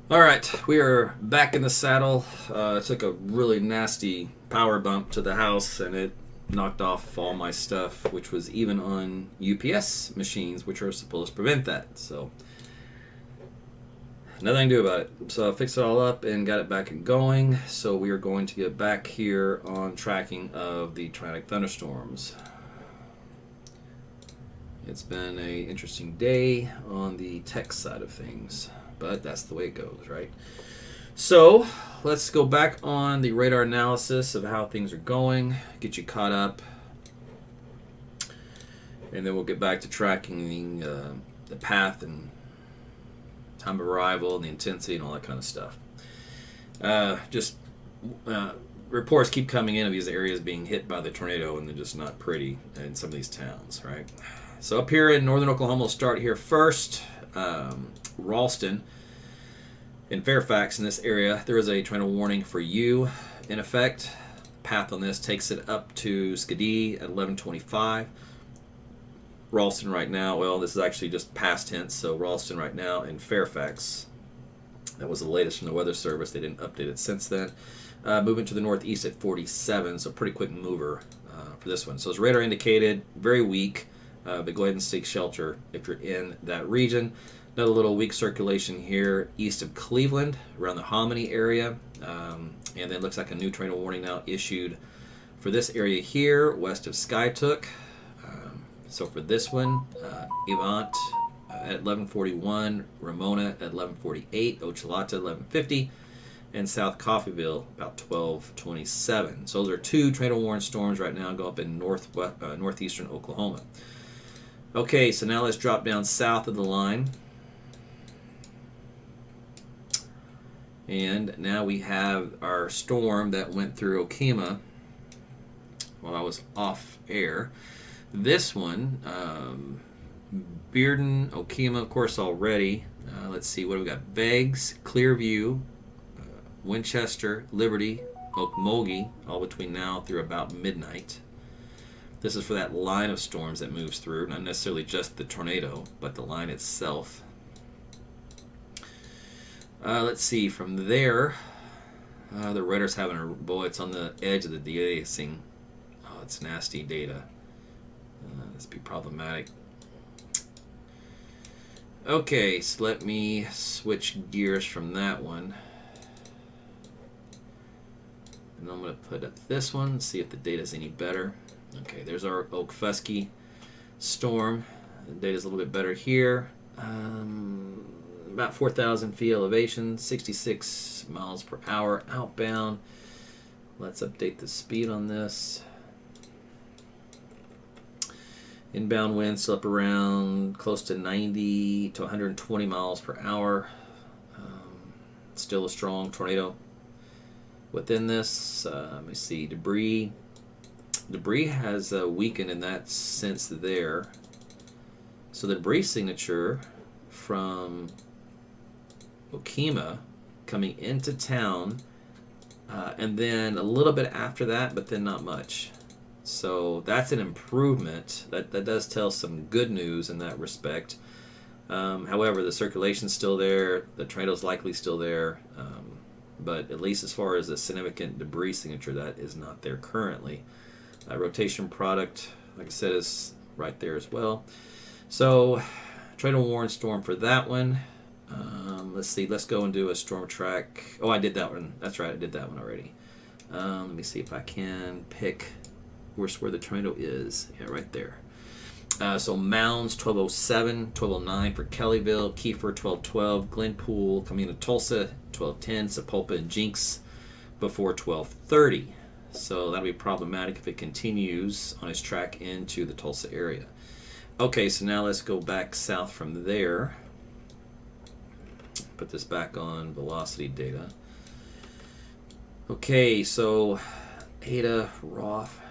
All right, we are back in the saddle. I took a really nasty power bump to the house, and it knocked off all my stuff, which was even on UPS machines, which are supposed to prevent that. So, nothing to do about it. So I fixed it all up and got it back and going. So we are going to get back here on tracking of the tornadic thunderstorms. It's been an interesting day on the tech side of things, but that's the way it goes, right? So let's go back on the radar analysis of how things are going, get you caught up, and then we'll get back to tracking the path and time of arrival and the intensity and all that kind of stuff. Reports keep coming in of these areas being hit by the tornado, and they're just not pretty in some of these towns, right? So up here in northern Oklahoma, we'll start here first. Ralston in Fairfax, in this area, there is a tornado warning for you in effect. Path on this takes it up to Skidee at 11:25. Ralston right now, well, this is actually just past tense, so Ralston right now in Fairfax. That was the latest from the Weather Service. They didn't update it since then. Moving to the northeast at 47, so pretty quick mover for this one. So it's radar indicated, very weak, but go ahead and seek shelter if you're in that region. Another little weak circulation here east of Cleveland, around the Hominy area. And then looks like a new tornado warning now issued for this area here, west of Skytook. So for this one, Avant at 11:41, Ramona at 11:48, Ochalata 11:50, and South Coffeyville about 12:27. So those are two tornado warned storms right now go up in northeastern Oklahoma. Okay, so now let's drop down south of the line. And now we have our storm that went through Okemah while I was off air. This one, Bearden, Okemah, of course, already. Let's see, what do we got? Beggs, Clearview, Winchester, Liberty, Okmulgee, all between now through about midnight. This is for that line of storms that moves through, not necessarily just the tornado, but the line itself. Let's see, from there, the radar's having a, boy, it's on the edge of the de-icing. Oh, it's nasty data. This be problematic. Okay, so let me switch gears from that one. And I'm going to put up this one, see if the data's any better. Okay, there's our Okfuskee storm. The data's a little bit better here. About 4,000 feet elevation, 66 miles per hour outbound. Let's update the speed on this. Inbound winds up around close to 90 to 120 miles per hour. Still a strong tornado within this. Let me see, debris. Debris has weakened in that sense there. So the debris signature from Okemah coming into town, and then a little bit after that, but then not much. So that's an improvement. That does tell some good news in that respect. However, the circulation's still there. The tornado's likely still there. But at least as far as the significant debris signature, that is not there currently. Rotation product, like I said, is right there as well. So, tornado warned storm for that one. Let's see. Let's go and do a storm track. Oh, I did that one. That's right. I did that one already. Let me see if I can pick where the tornado is. Yeah, right there. So Mounds 1207, 1209 for Kellyville, Kiefer 1212, Glenpool coming into Tulsa 1210, Sapulpa and Jinx before 1230. So that'll be problematic if it continues on its track into the Tulsa area. Okay, so now let's go back south from there. Put this back on velocity data. Okay, so Ada, Roth,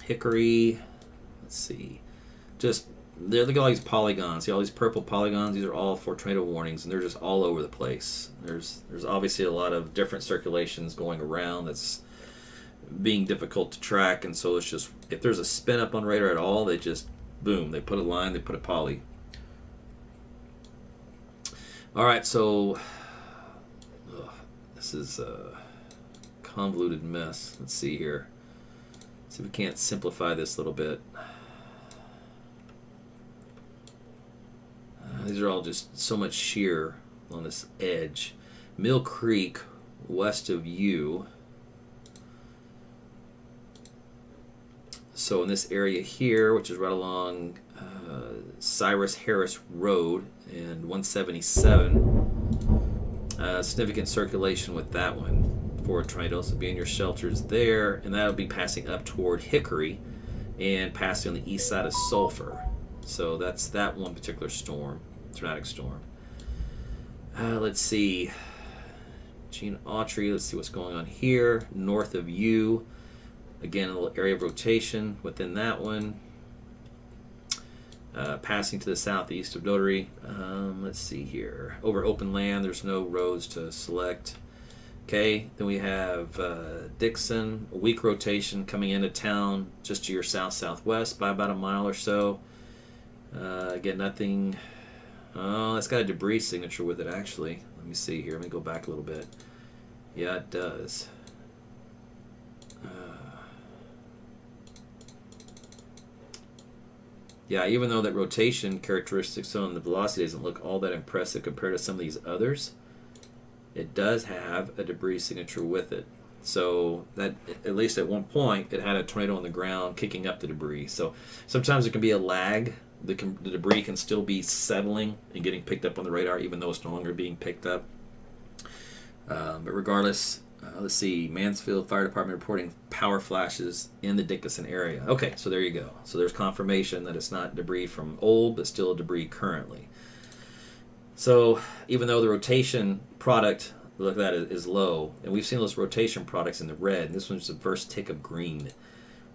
Hickory, let's see. Just, look at all these polygons. See all these purple polygons? These are all for tornado warnings, and they're just all over the place. There's obviously a lot of different circulations going around that's being difficult to track, and so it's just, if there's a spin up on radar at all, they just, boom, they put a line, they put a poly. All right, so this is a convoluted mess. Let's see here. See if we can't simplify this a little bit. These are all just so much shear on this edge. Mill Creek, west of you. So in this area here, which is right along Cyrus Harris Road and 177, significant circulation with that one for a tornado. So be in your shelters there, and that'll be passing up toward Hickory and passing on the east side of Sulphur. So that's that one particular storm, tornadic storm. Let's see. Gene Autry, let's see what's going on here. North of you. Again, a little area of rotation within that one. Passing to the southeast of Dotary. Let's see here. Over open land, there's no roads to select. Okay, then we have Dixon, a weak rotation coming into town just to your south-southwest by about a mile or so. Again, nothing. Oh, it's got a debris signature with it, actually. Let me see here. Let me go back a little bit. Yeah, it does. Yeah, even though that rotation characteristics on the velocity doesn't look all that impressive compared to some of these others, it does have a debris signature with it. So that, at least at one point, it had a tornado on the ground kicking up the debris. So sometimes there can be a lag. The debris can still be settling and getting picked up on the radar, even though it's no longer being picked up. But regardless, let's see, Mansfield Fire Department reporting power flashes in the Dickinson area. Okay, so there you go. So there's confirmation that it's not debris from old, but still debris currently. So even though the rotation product, look at that, is low, and we've seen those rotation products in the red, this one's the first tick of green.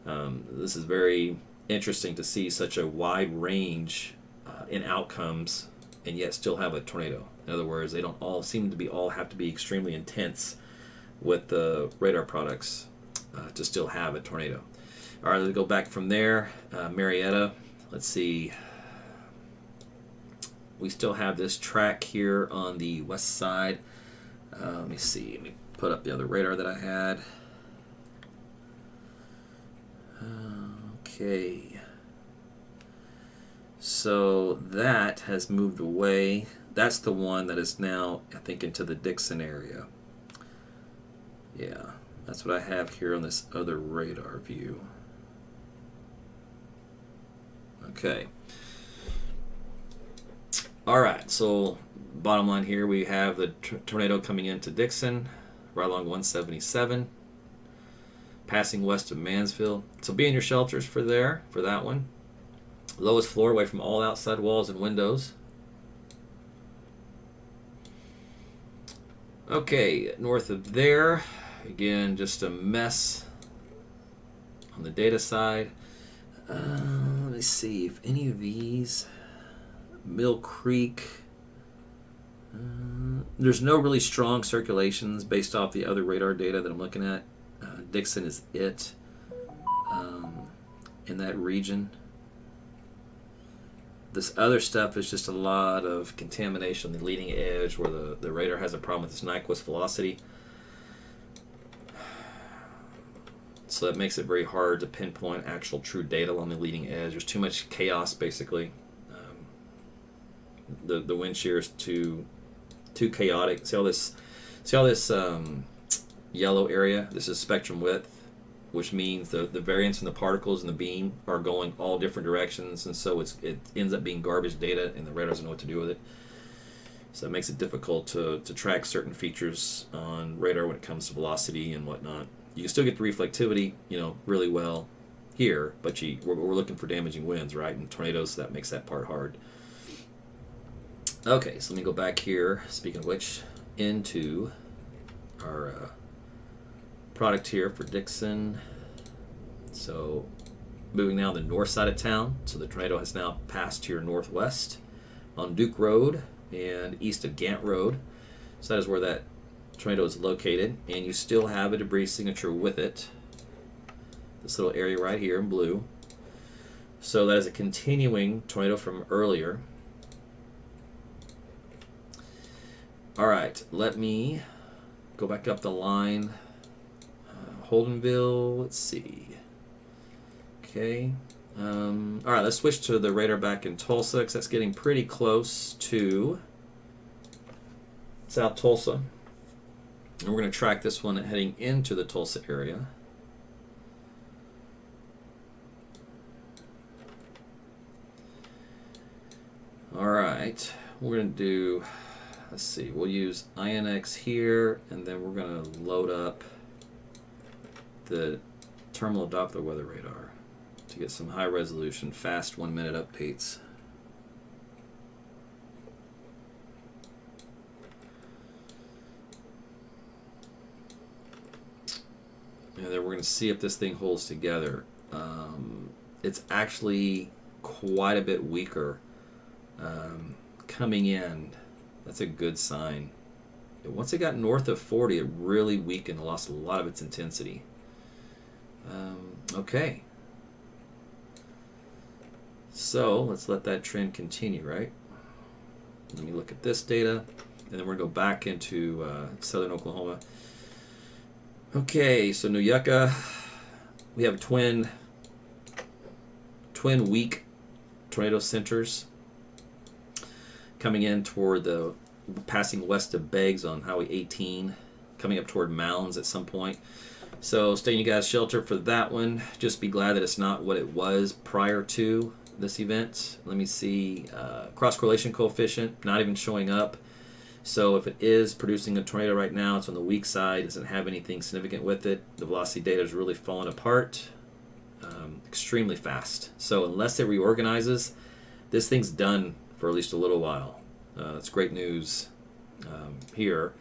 This is very interesting to see such a wide range in outcomes and yet still have a tornado. In other words, they don't all seem to be have to be extremely intense with the radar products to still have a tornado. All right, let's go back from there. Marietta, let's see. We still have this track here on the west side. Let me see. Let me put up the other radar that I had. Okay. So that has moved away. That's the one that is now, I think, into the Dixon area. Yeah, that's what I have here on this other radar view. Okay. All right, so bottom line here, we have the tornado coming into Dixon, right along 177, passing west of Mansfield. So be in your shelters for that one. Lowest floor, away from all outside walls and windows. Okay, north of there, again, just a mess on the data side. Let me see if any of these, Mill Creek, there's no really strong circulations based off the other radar data that I'm looking at. Dixon is it in that region. This other stuff is just a lot of contamination on the leading edge where the radar has a problem with its Nyquist velocity. So that makes it very hard to pinpoint actual true data on the leading edge. There's too much chaos, basically. The wind shear is too chaotic. See all this yellow area? This is spectrum width, which means the variance in the particles in the beam are going all different directions, and so it ends up being garbage data, and the radar doesn't know what to do with it. So it makes it difficult to track certain features on radar when it comes to velocity and whatnot. You can still get the reflectivity, really well, here, but we're looking for damaging winds, right? And tornadoes, so that makes that part hard. Okay, so let me go back here, speaking of which, into our product here for Dixon. So moving now to the north side of town. So the tornado has now passed to your northwest on Duke Road and east of Gant Road. So that is where that tornado is located, and you still have a debris signature with it. This little area right here in blue. So that is a continuing tornado from earlier. All right, let me go back up the line. Holdenville, let's see. Okay. All right, let's switch to the radar back in Tulsa, because that's getting pretty close to South Tulsa. And we're going to track this one heading into the Tulsa area. All right, we're going to do, let's see, we'll use INX here, and then we're going to load up the terminal Doppler weather radar to get some high resolution, fast 1-minute updates. And then we're going to see if this thing holds together. It's actually quite a bit weaker coming in. That's a good sign. Once it got north of 40, it really weakened, lost a lot of its intensity. Okay. So let's let that trend continue, right? Let me look at this data, and then we're going to go back into southern Oklahoma. Okay, so New Yucca, we have twin weak tornado centers coming in toward the, passing west of Beggs on Highway 18, coming up toward Mounds at some point. So stay in you guys' shelter for that one. Just be glad that it's not what it was prior to this event. Let me see, cross correlation coefficient, not even showing up. So if it is producing a tornado right now, it's on the weak side, doesn't have anything significant with it. The velocity data is really falling apart extremely fast. So unless it reorganizes, this thing's done for at least a little while. That's great news here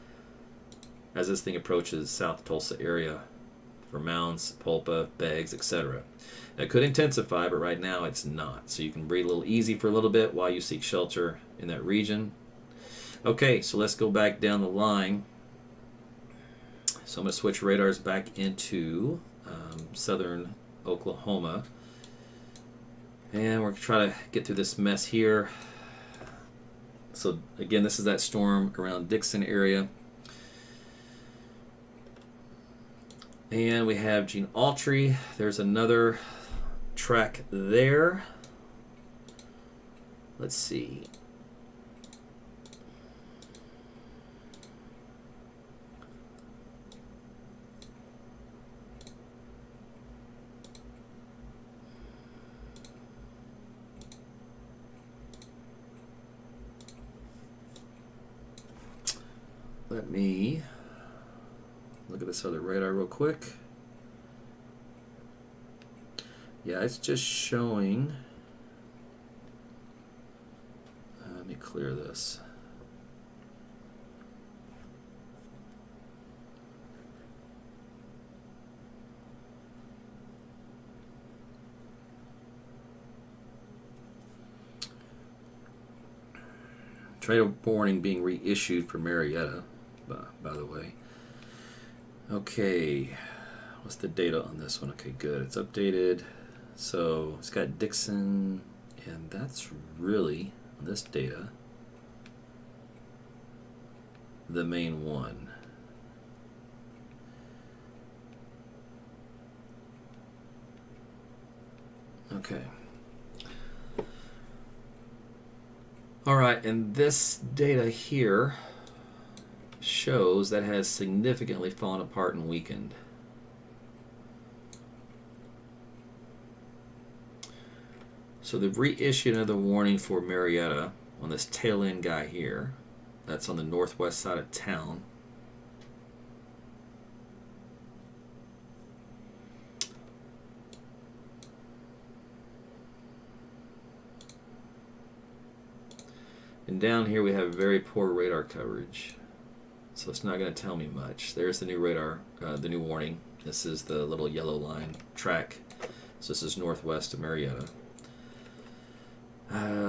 as this thing approaches South Tulsa area for Mounds, Pulpa, Beggs, etc. It could intensify, but right now it's not. So you can breathe a little easy for a little bit while you seek shelter in that region. Okay, so let's go back down the line. So I'm going to switch radars back into southern Oklahoma. And we're going to try to get through this mess here. So again, this is that storm around Dixon area. And we have Gene Autry. There's another track there. Let's see. Let me look at this other radar real quick. Yeah, it's just showing. Let me clear this. Tornado warning being reissued for Marietta, by the way. Okay, what's the data on this one? Okay, good. It's updated. So it's got Dixon, and that's really, on this data, the main one. Okay. All right, and this data here shows that has significantly fallen apart and weakened. So they've reissued another warning for Marietta on this tail end guy here. That's on the northwest side of town. And down here we have very poor radar coverage. So it's not going to tell me much. There's the new radar, the new warning. This is the little yellow line track. So this is northwest of Marietta.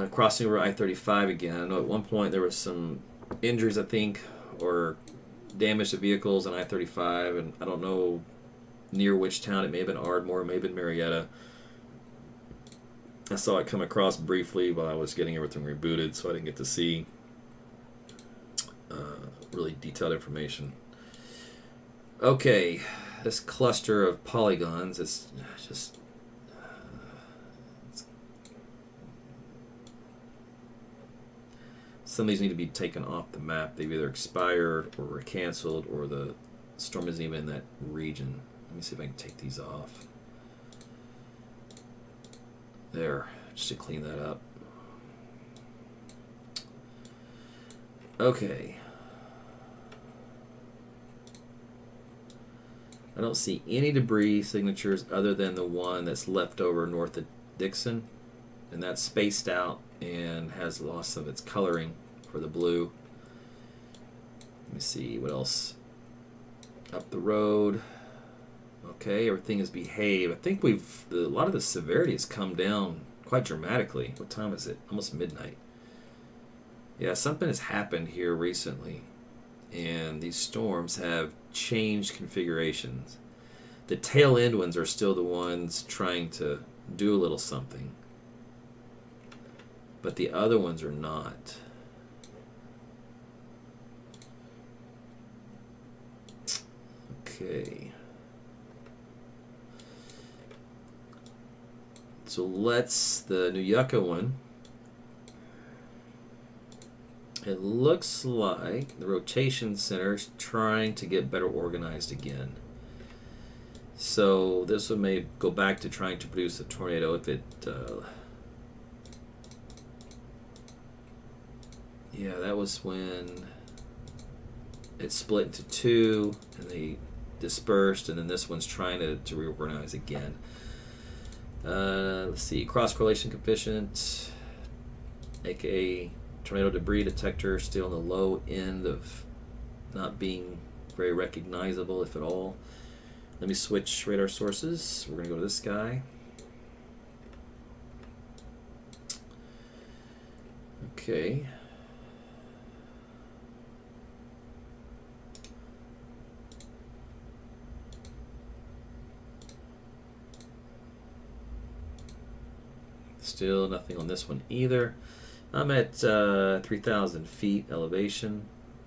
Crossing over I-35 again. I know at one point there was some injuries, I think, or damage to vehicles on I-35, and I don't know near which town. It may have been Ardmore, it may have been Marietta. I saw it come across briefly while I was getting everything rebooted, so I didn't get to see really detailed information. Okay, this cluster of polygons, it's just some of these need to be taken off the map. They've either expired or were canceled, or the storm isn't even in that region. Let me see if I can take these off. There, just to clean that up. Okay. I don't see any debris signatures other than the one that's left over north of Dixon, and that's spaced out and has lost some of its coloring for the blue. Let me see what else. Up the road. Okay, everything has behaved. I think a lot of the severity has come down quite dramatically. What time is it? Almost midnight. Yeah, something has happened here recently, and these storms have changed configurations. The tail end ones are still the ones trying to do a little something, but the other ones are not. Okay. So the New Yucca one, it looks like the rotation center is trying to get better organized again. So this one may go back to trying to produce a tornado if it, yeah, that was when it split into two and they dispersed, and then this one's trying to reorganize again. Let's see, cross correlation coefficient, aka tornado debris detector, still on the low end of not being very recognizable, if at all. Let me switch radar sources. We're going to go to this guy. Okay. Still nothing on this one either. I'm at 3,000 feet elevation.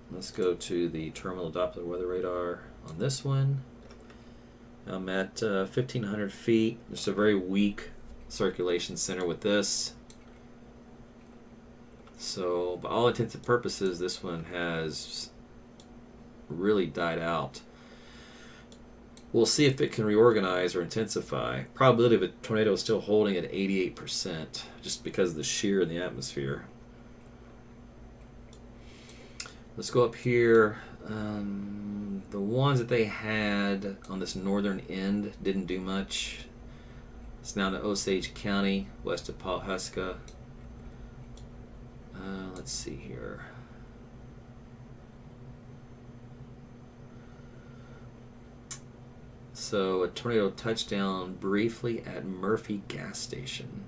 Let's go to the terminal Doppler weather radar on this one. I'm at 1,500 feet. Just a very weak circulation center with this. So, by all intents and purposes, this one has really died out. We'll see if it can reorganize or intensify. Probability of a tornado is still holding at 88%, just because of the shear in the atmosphere. Let's go up here. The ones that they had on this northern end didn't do much. It's now in Osage County, west of Pawhuska. Let's see here. So a tornado touchdown briefly at Murphy gas station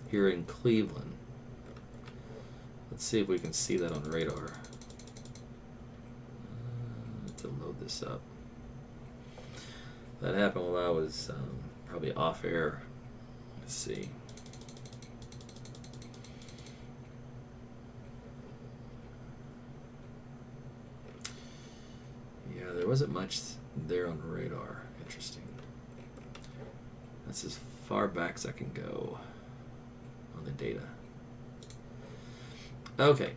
here in Cleveland. Let's see if we can see that on radar. To load this up. That happened while I was probably off air. Let's see. Yeah, there wasn't much there on radar. Interesting. That's as far back as I can go on the data. Okay.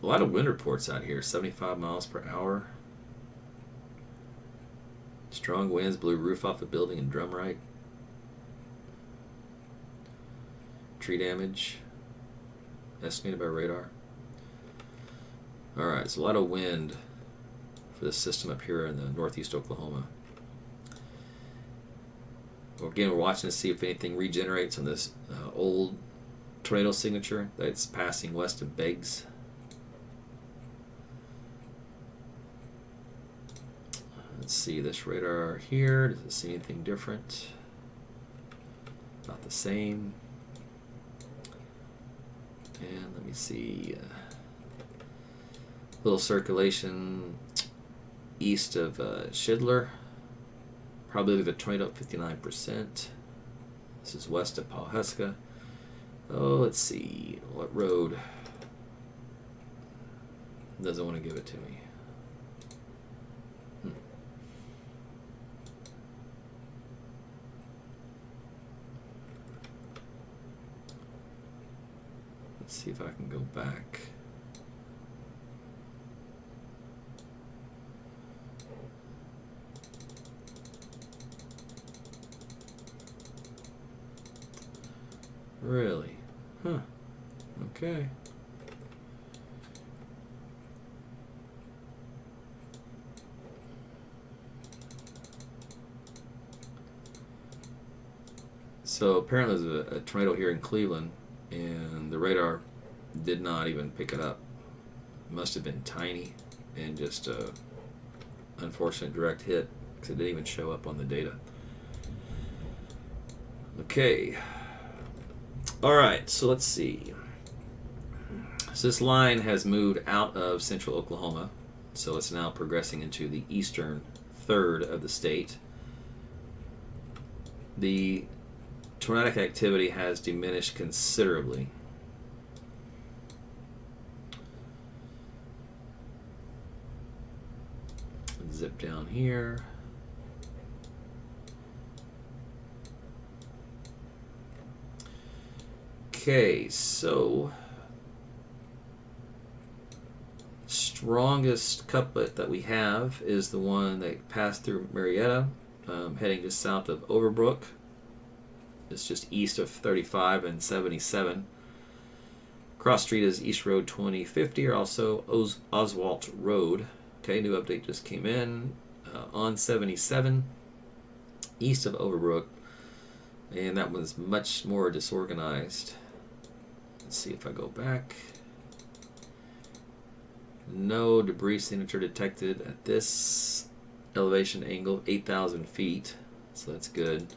A lot of wind reports out here. 75 miles per hour. Strong winds blew roof off a building in Drumright. Tree damage estimated by radar. Alright, so a lot of wind for this system up here in the northeast Oklahoma. Again, we're watching to see if anything regenerates on this old tornado signature that's passing west of Beggs. Let's see this radar here. Does it see anything different? About the same. And let me see. Little circulation east of Schindler. Probably the tornado at 59%. This is west of Okfuskee. Oh, let's see. What road? Doesn't want to give it to me. Let's see if I can go back. Really? Huh. Okay. So apparently there's a tornado here in Cleveland, and the radar did not even pick it up. It must have been tiny and just a unfortunate direct hit because it didn't even show up on the data. Okay. All right, so let's see. So this line has moved out of central Oklahoma, so it's now progressing into the eastern third of the state. The tornadic activity has diminished considerably. Zip down here. Okay, so strongest couplet that we have is the one that passed through Marietta, heading just south of Overbrook. It's just east of 35 and 77. Cross street is East Road 2050, or also Oswalt Road. Okay, new update just came in on 77, east of Overbrook, and that one's much more disorganized. Let's see if I go back. No debris signature detected at this elevation angle, 8,000 feet, so that's good.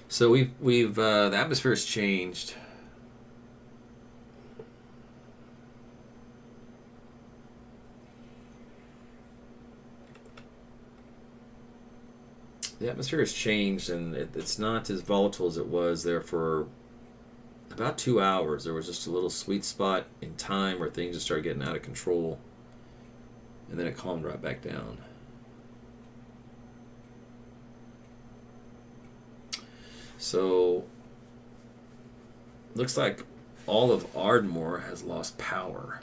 So we've the atmosphere has changed. The atmosphere has changed, and it's not as volatile as it was there for about 2 hours. There was just a little sweet spot in time where things just started getting out of control, and then it calmed right back down. So, looks like all of Ardmore has lost power.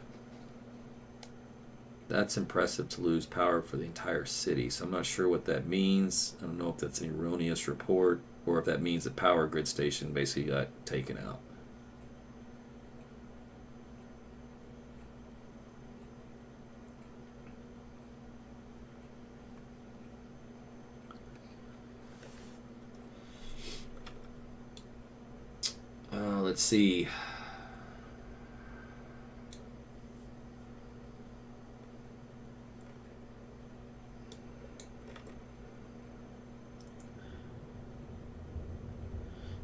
That's impressive to lose power for the entire city. So I'm not sure what that means. I don't know if that's an erroneous report or if that means the power grid station basically got taken out. Let's see.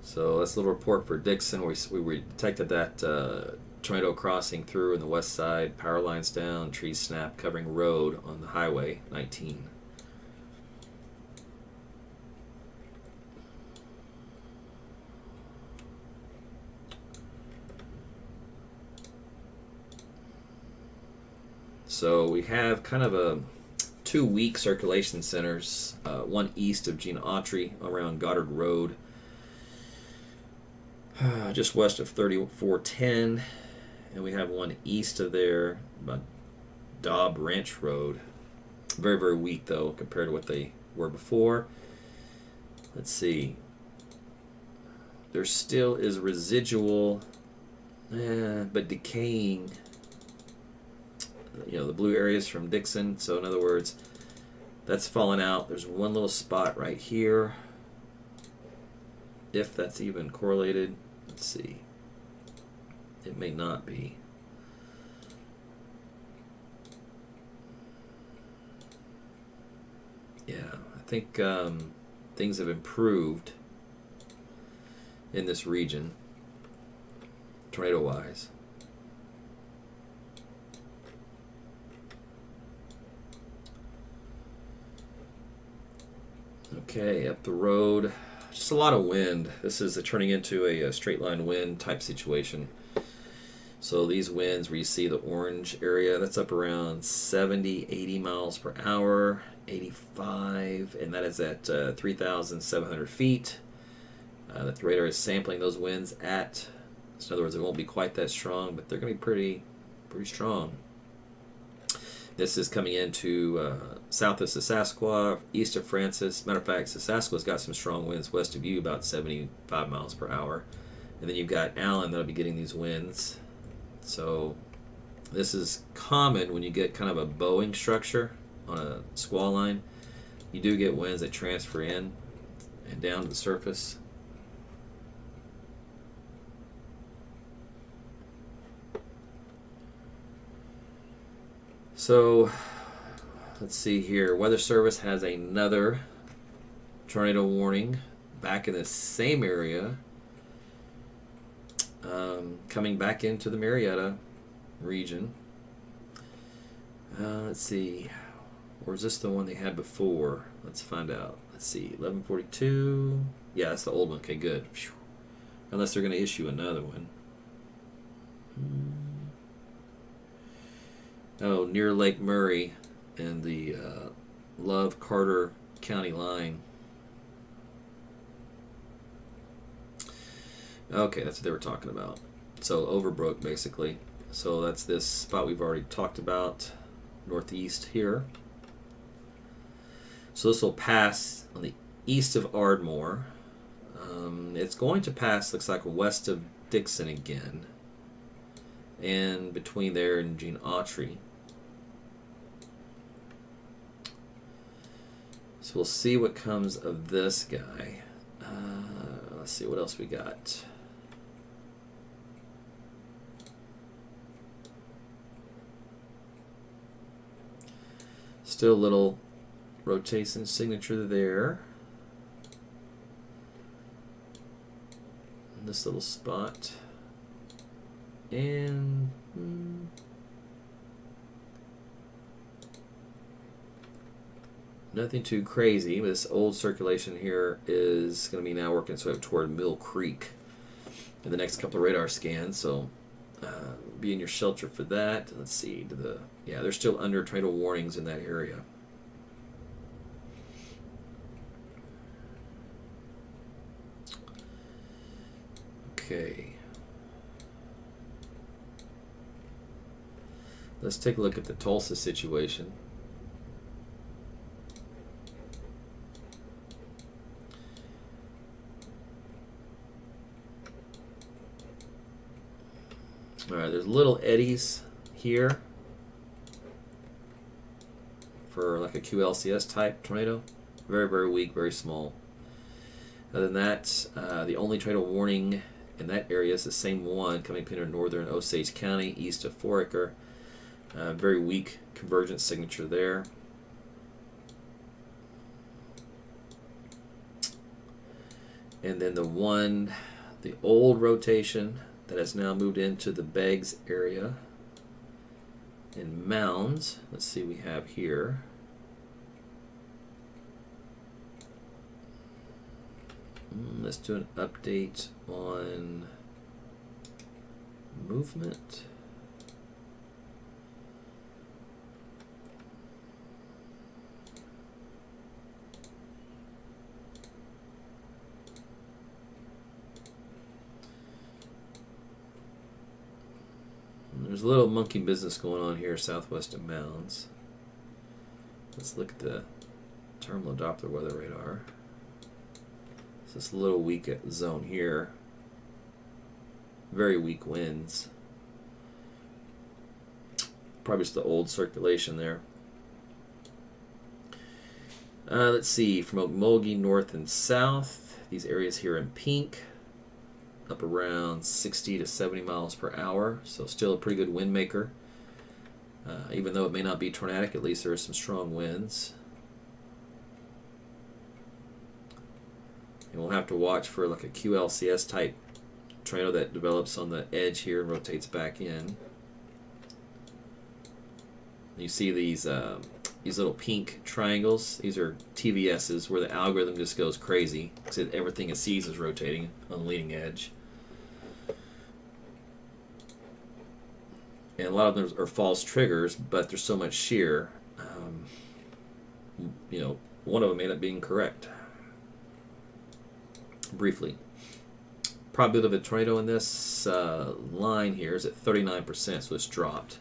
So that's a little report for Dixon. We detected that tornado crossing through in the west side, power lines down, trees snapped, covering road on the highway 19. So we have kind of a 2 weak circulation centers, one east of Gene Autry around Goddard Road, just west of 3410, and we have one east of there, about Dobb Ranch Road. Very, very weak, though, compared to what they were before. Let's see. There still is residual, but decaying, the blue areas from Dixon. So, in other words, that's fallen out. There's one little spot right here. if that's even correlated. Let's see. It may not be. Yeah, I think things have improved in this region, tornado-wise. Okay, up the road, just a lot of wind. This is turning into a straight line wind type situation. So these winds where you see the orange area, that's up around 70, 80 miles per hour, 85, and that is at 3,700 feet. The radar is sampling those winds at, so in other words, it won't be quite that strong, but they're going to be pretty strong. This is coming into south of Saskatchewan, east of Francis. Matter of fact, Saskatchewan's got some strong winds west of you, about 75 miles per hour. And then you've got Allen that'll be getting these winds. So this is common when you get kind of a bowing structure on a squall line. You do get winds that transfer in and down to the surface. So let's see here. Weather Service has another tornado warning back in the same area, coming back into the Marietta region. Let's see. Or is this the one they had before? Let's find out. Let's see. 1142. Yeah, that's the old one. Okay, good. Phew. Unless they're going to issue another one. Oh, near Lake Murray and the Love Carter County line. Okay, that's what they were talking about. So Overbrook, basically. So that's this spot we've already talked about, northeast here. So this will pass on the east of Ardmore. It's going to pass, looks like, west of Dixon again, and between there and Gene Autry. So we'll see what comes of this guy. Let's see what else we got. Still a little rotation signature there. This little spot. And nothing too crazy. This old circulation here is going to be now working its way up toward Mill Creek in the next couple of radar scans. So be in your shelter for that. Let's see. Yeah, they're still under tornado warnings in that area. Okay. Let's take a look at the Tulsa situation. All right, there's little eddies here for like a QLCS type tornado. Very, very weak, very small. Other than that, the only tornado warning in that area is the same one coming into northern Osage County, east of Foraker. Very weak convergence signature there. And then the old rotation that has now moved into the Beggs area in Mounds. Let's see what we have here. Let's do an update on movement. There's a little monkey business going on here southwest of Mounds. Let's look at the terminal Doppler weather radar. It's this little weak zone here. Very weak winds. Probably just the old circulation there. Let's see, from Okmulgee north and south, these areas here in pink, up around 60 to 70 miles per hour. So still a pretty good wind maker. Even though it may not be tornadic, at least there are some strong winds. And we'll have to watch for like a QLCS type tornado that develops on the edge here and rotates back in. You see these little pink triangles. These are TVSs where the algorithm just goes crazy because everything it sees is rotating on the leading edge. And a lot of them are false triggers, but there's so much shear. One of them ended up being correct. Briefly, probability of a tornado in this line here is at 39%, so it's dropped.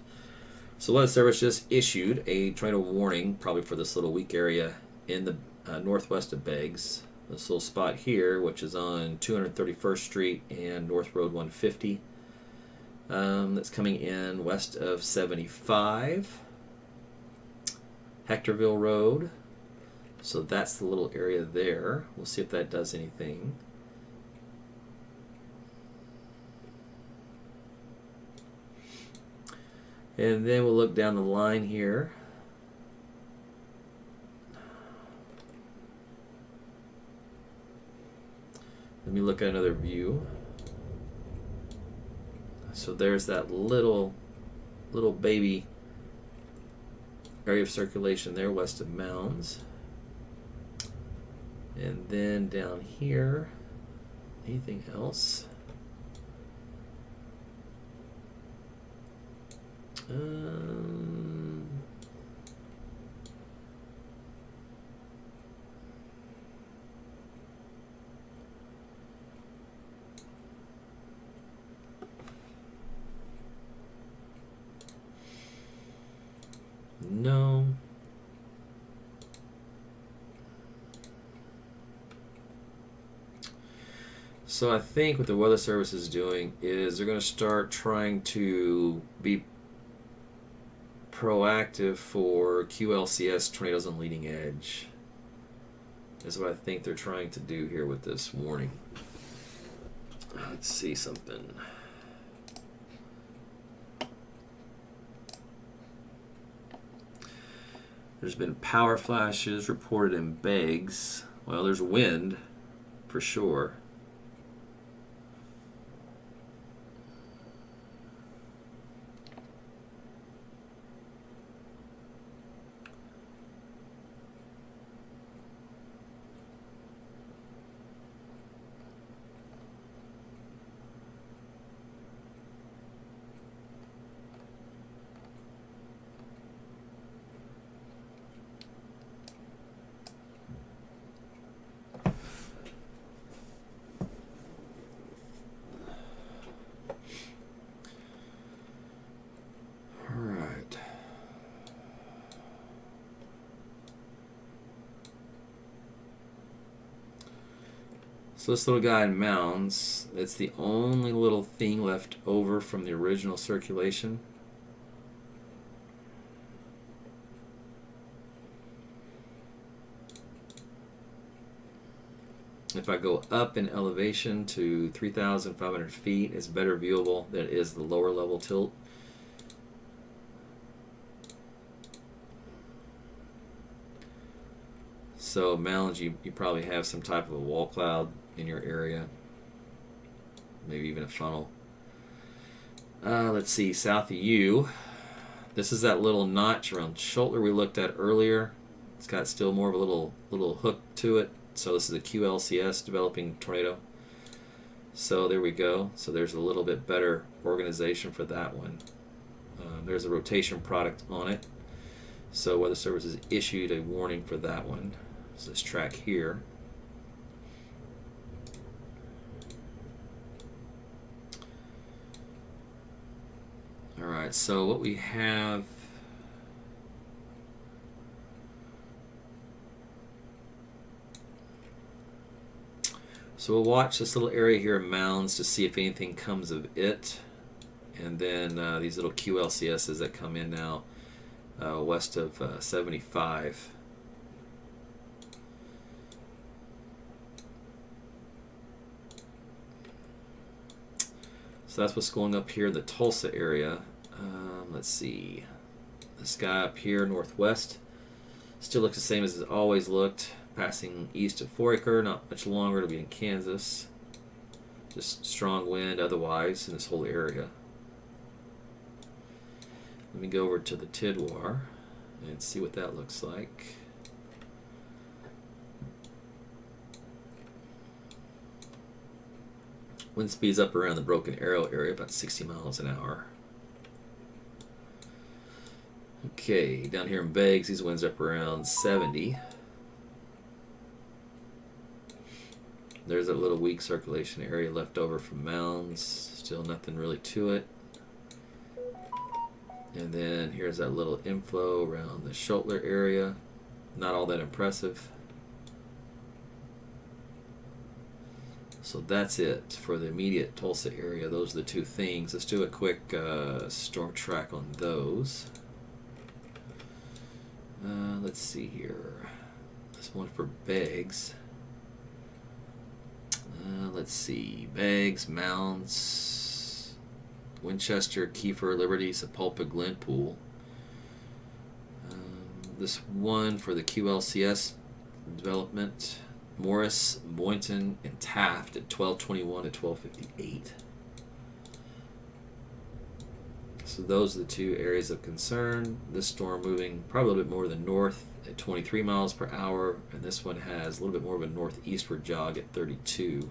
So Weather Service just issued a tornado warning, probably for this little weak area in the northwest of Beggs. This little spot here, which is on 231st Street and North Road 150. That's coming in west of 75. Hectorville Road. So that's the little area there. We'll see if that does anything. And then we'll look down the line here. Let me look at another view. So there's that little baby area of circulation there west of Mounds. And then down here, anything else? No. So I think what the Weather Service is doing is they're going to start trying to be proactive for QLCS tornadoes on leading edge. Is what I think they're trying to do here with this warning. Let's see something. There's been power flashes reported in Beggs. Well, there's wind for sure. So this little guy in Mounds, it's the only little thing left over from the original circulation. If I go up in elevation to 3,500 feet, it's better viewable than it is the lower level tilt. So Mounds, you probably have some type of a wall cloud in your area, maybe even a funnel. Let's see, south of you, this is that little notch around Schultler we looked at earlier. It's got still more of a little hook to it. So this is a QLCS developing tornado. So there we go. So there's a little bit better organization for that one. There's a rotation product on it. So Weather Service has issued a warning for that one. So this track here. All right, so what we have, so we'll watch this little area here in Mounds to see if anything comes of it. And then these little QLCSs that come in now west of 75. So that's what's going up here in the Tulsa area. Let's see. This guy up here, northwest, still looks the same as it always looked. Passing east of Foraker, not much longer, it'll be in Kansas. Just strong wind otherwise in this whole area. Let me go over to the Tidwar and see what that looks like. Wind speeds up around the Broken Arrow area, about 60 miles an hour. Okay, down here in Beggs, these winds up around 70. There's a little weak circulation area left over from Mounds. Still nothing really to it. And then here's that little inflow around the Schuttler area. Not all that impressive. So that's it for the immediate Tulsa area. Those are the two things. Let's do a quick storm track on those. Let's see here. This one for Beggs. Let's see. Beggs, Mounds, Winchester, Kiefer, Liberty, Sapulpa, Glenpool. This one for the QLCS development. Morris, Boynton, and Taft at 1221 to 1258. So those are the two areas of concern. This storm moving probably a little bit more to the north at 23 miles per hour, and this one has a little bit more of a northeastward jog at 32.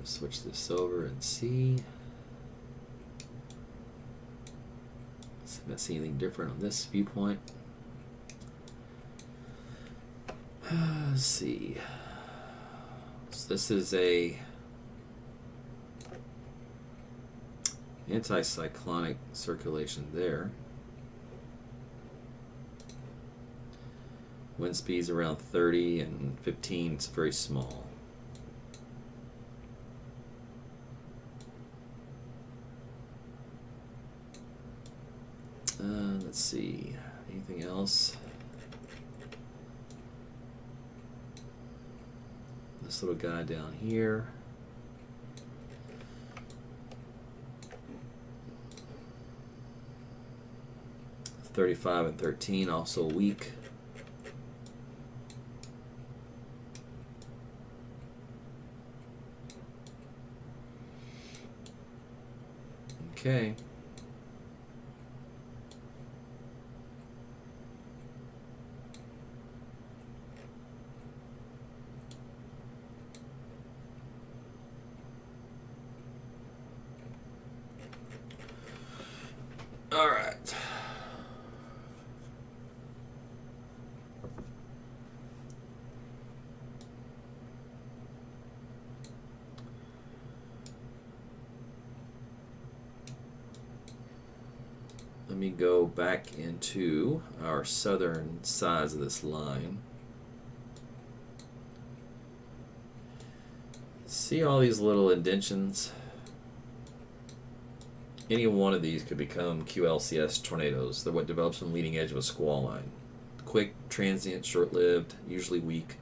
Switch this over and see. I'm not seeing anything different on this viewpoint. Let's see. So this is a anticyclonic circulation there. Wind speeds around 30 and 15. It's very small. Let's see. Anything else? This little guy down here. $35 and 13, also weak. Okay. All right. Let me go back into our southern sides of this line. See all these little indentions? Any one of these could become QLCS tornadoes. They're what develops on the leading edge of a squall line. Quick, transient, short-lived, usually weak.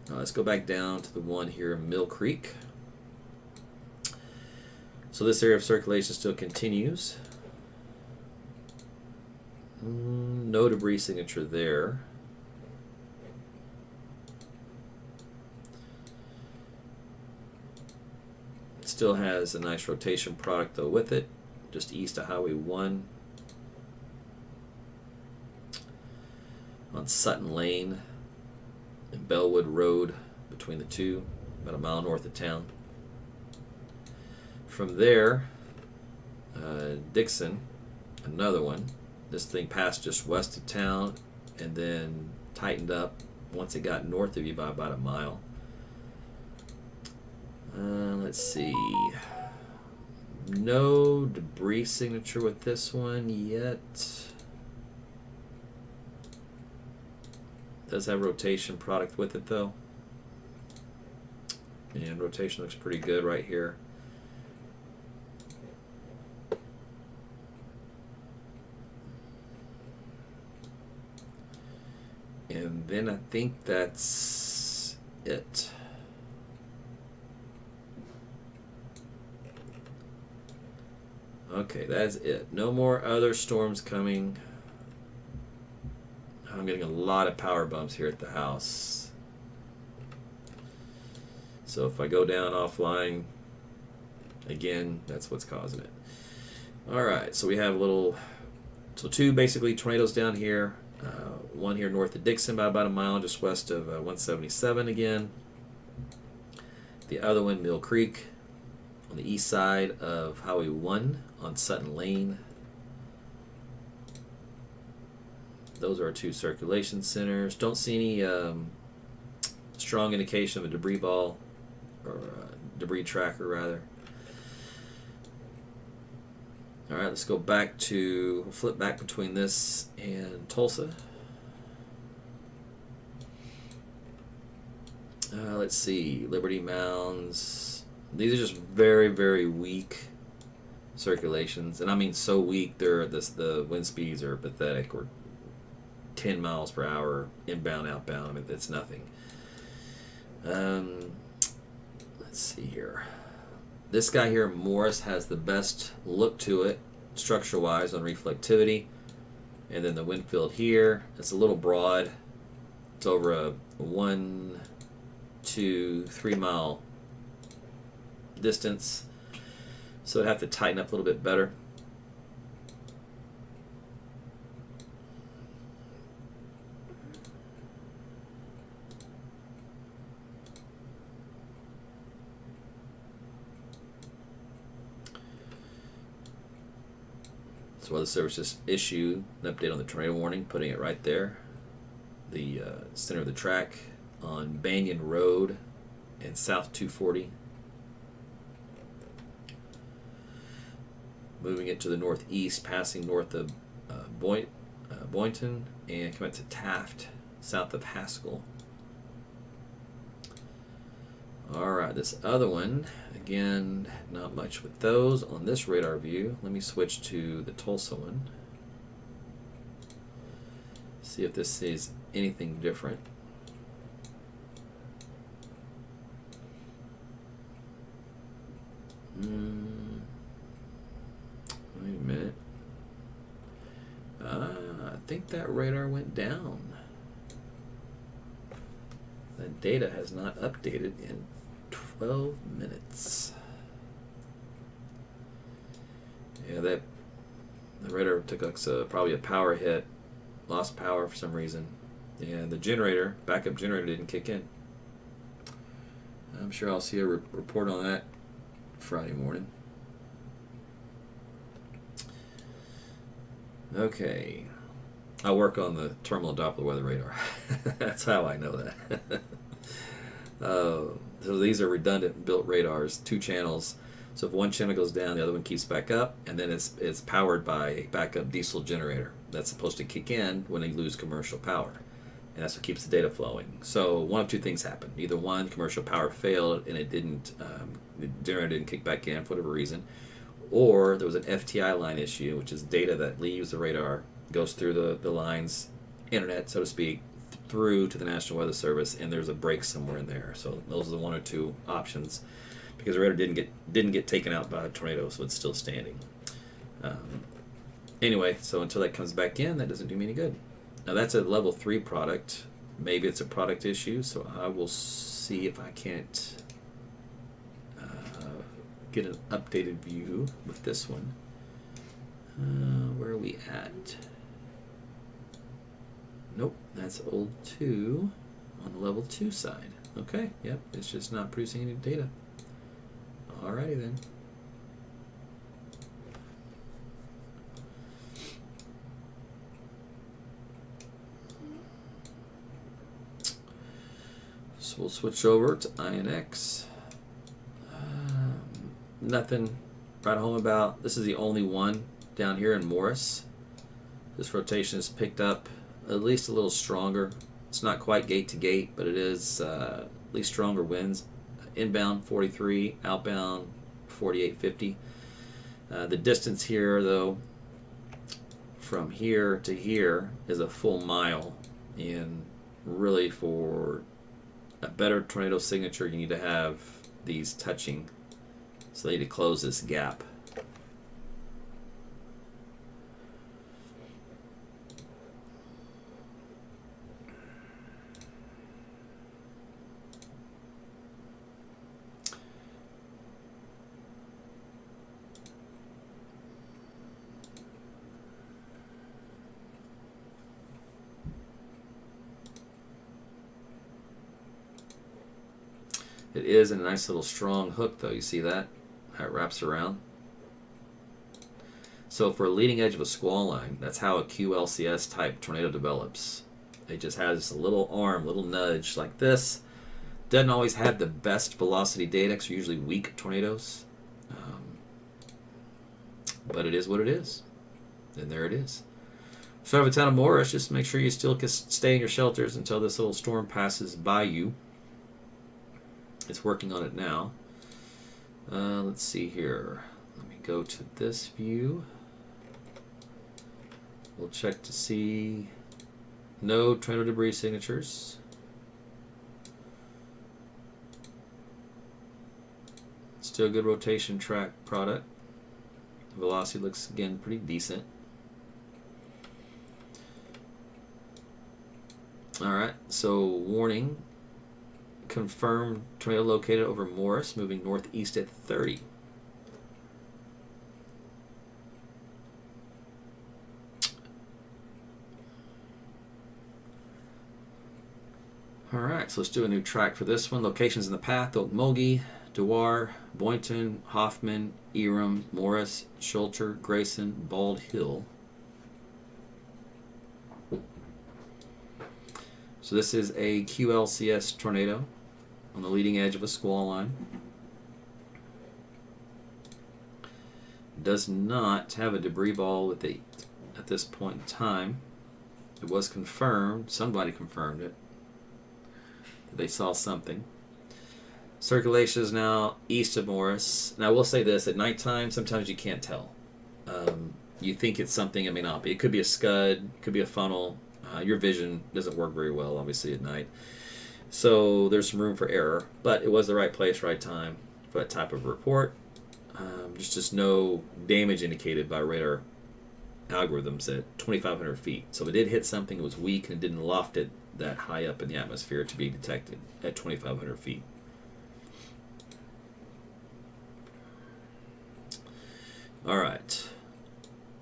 Let's go back down to the one here in Mill Creek. So this area of circulation still continues. No debris signature there. Still has a nice rotation product though with it, just east of Highway 1 on Sutton Lane and Bellwood Road between the two, about a mile north of town. From there, Dixon, another one. This thing passed just west of town and then tightened up once it got north of you by about a mile. Let's see. No debris signature with this one yet. Does have rotation product with it though. And rotation looks pretty good right here. And then I think that's it. Okay, that's it. No more other storms coming. I'm getting a lot of power bumps here at the house. So if I go down offline, again, that's what's causing it. All right, so we have two basically tornadoes down here. One here north of Dixon by about a mile, just west of 177 again. The other one, Mill Creek, on the east side of Highway 1 on Sutton Lane. Those are our two circulation centers. Don't see any strong indication of a debris ball, or debris tracker rather. All right, let's go back to, flip back between this and Tulsa. Let's see, Liberty, Mounds. These are just very, very weak circulations, and I mean so weak. The wind speeds are pathetic. Or 10 miles per hour inbound, outbound. I mean, it's nothing. Let's see here. This guy here, Morris, has the best look to it, structure-wise, on reflectivity. And then the wind field here, it's a little broad. It's over a 1, 2, 3 mile distance. So I'd have to tighten up a little bit better. So Weather Service just issued an update on the tornado warning, putting it right there. The center of the track on Banyan Road and South 240. Moving it to the northeast, passing north of Boynton, and coming to Taft, south of Haskell. Alright, this other one, again, not much with those on this radar view. Let me switch to the Tulsa one. See if this says anything different. Wait a minute. I think that radar went down. The data has not updated in 12 minutes. Yeah, the radar took us probably a power hit, lost power for some reason, and the generator, backup generator, didn't kick in. I'm sure I'll see a report on that Friday morning. Okay, I work on the terminal Doppler weather radar. That's how I know that. So these are redundant built radars, 2 channels. So if one channel goes down, the other one keeps back up, and then it's powered by a backup diesel generator that's supposed to kick in when they lose commercial power, and that's what keeps the data flowing. So one of 2 things happened: either one, commercial power failed and it didn't, the generator didn't kick back in for whatever reason, or there was an FTI line issue, which is data that leaves the radar, goes through the lines, internet, so to speak, through to the National Weather Service, and there's a break somewhere in there. So those are the 1 or 2 options, because the radar didn't get taken out by a tornado, so it's still standing. Anyway, so until that comes back in, that doesn't do me any good. Now that's a level 3 product. Maybe it's a product issue, so I will see if I can't get an updated view with this one. Where are we at? Nope, that's old 2 on the level 2 side. Okay, yep, it's just not producing any data. Alrighty then. So we'll switch over to INX. Nothing right home about. This is the only one down here in Morris. This rotation is picked up at least a little stronger. It's not quite gate to gate, but it is at least stronger winds. Inbound 43, outbound 48-50. The distance here, though, from here to here is a full mile in really for a better tornado signature, you need to have these touching. So they need to close this gap. It is a nice little strong hook, though. You see that? How it wraps around. So for a leading edge of a squall line, that's how a QLCS type tornado develops. It just has a little arm, little nudge like this. Doesn't always have the best velocity data because usually weak tornadoes. But it is what it is. And there it is. So out of the town of Morris, just make sure you still can stay in your shelters until this little storm passes by you. It's working on it now. Let's see here. Let me go to this view. We'll check to see no tornado debris signatures. Still a good rotation track product. Velocity looks, again, pretty decent. Alright, so warning. Confirmed tornado located over Morris, moving northeast at 30. Alright, so let's do a new track for this one. Locations in the path: Okmulgee, Dewar, Boynton, Hoffman, Eram, Morris, Schulter, Grayson, Bald Hill. So this is a QLCS tornado on the leading edge of a squall line. Does not have a debris ball with it at this point in time. It was confirmed, somebody confirmed it, that they saw something. Circulation is now east of Morris. Now I will say this, at nighttime sometimes you can't tell. You think it's something, it may not be. It could be a scud, could be a funnel. Your vision doesn't work very well, obviously, at night. So there's some room for error, but it was the right place, right time for that type of report. Just no damage indicated by radar algorithms at 2,500 feet. So if it did hit something, it was weak and it didn't loft it that high up in the atmosphere to be detected at 2,500 feet. All right,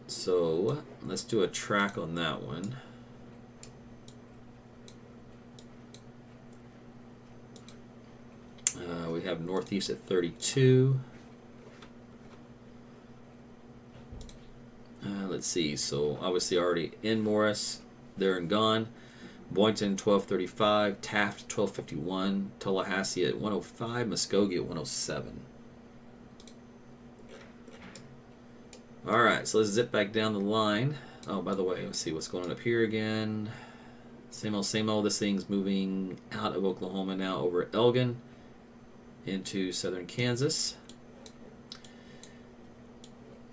so let's do a track on that one. We have northeast at 32. Let's see, so obviously already in Morris, there and gone. Boynton 1235, Taft 1251, Tallahassee at 105, Muskogee at 107. All right, so let's zip back down the line. Oh, by the way, let's see what's going on up here again. Same old, same old. This thing's moving out of Oklahoma now over Elgin into southern Kansas.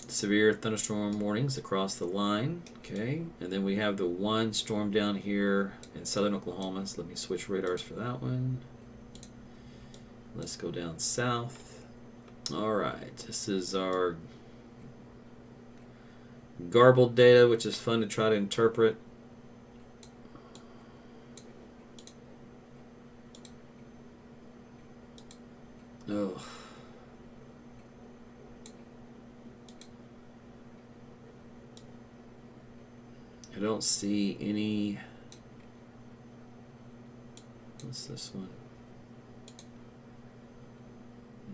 Severe thunderstorm warnings across the line. Okay, and then we have the one storm down here in southern Oklahoma. So let me switch radars for that one. Let's go down south. All right, this is our garbled data, which is fun to try to interpret. Oh. I don't see any. What's this one?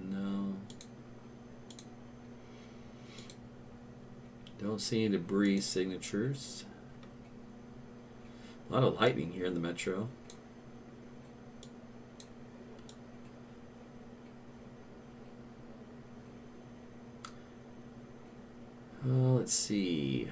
No. Don't see any debris signatures. A lot of lightning here in the metro. Let's see.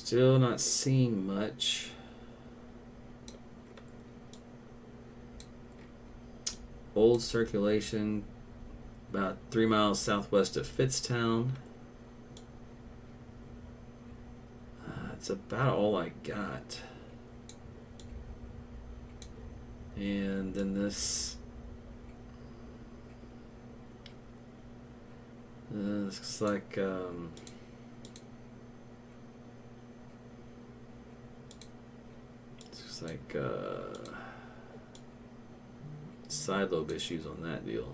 Still not seeing much. Old circulation, about 3 miles southwest of Fitztown. That's about all I got. And then this looks like side lobe issues on that deal.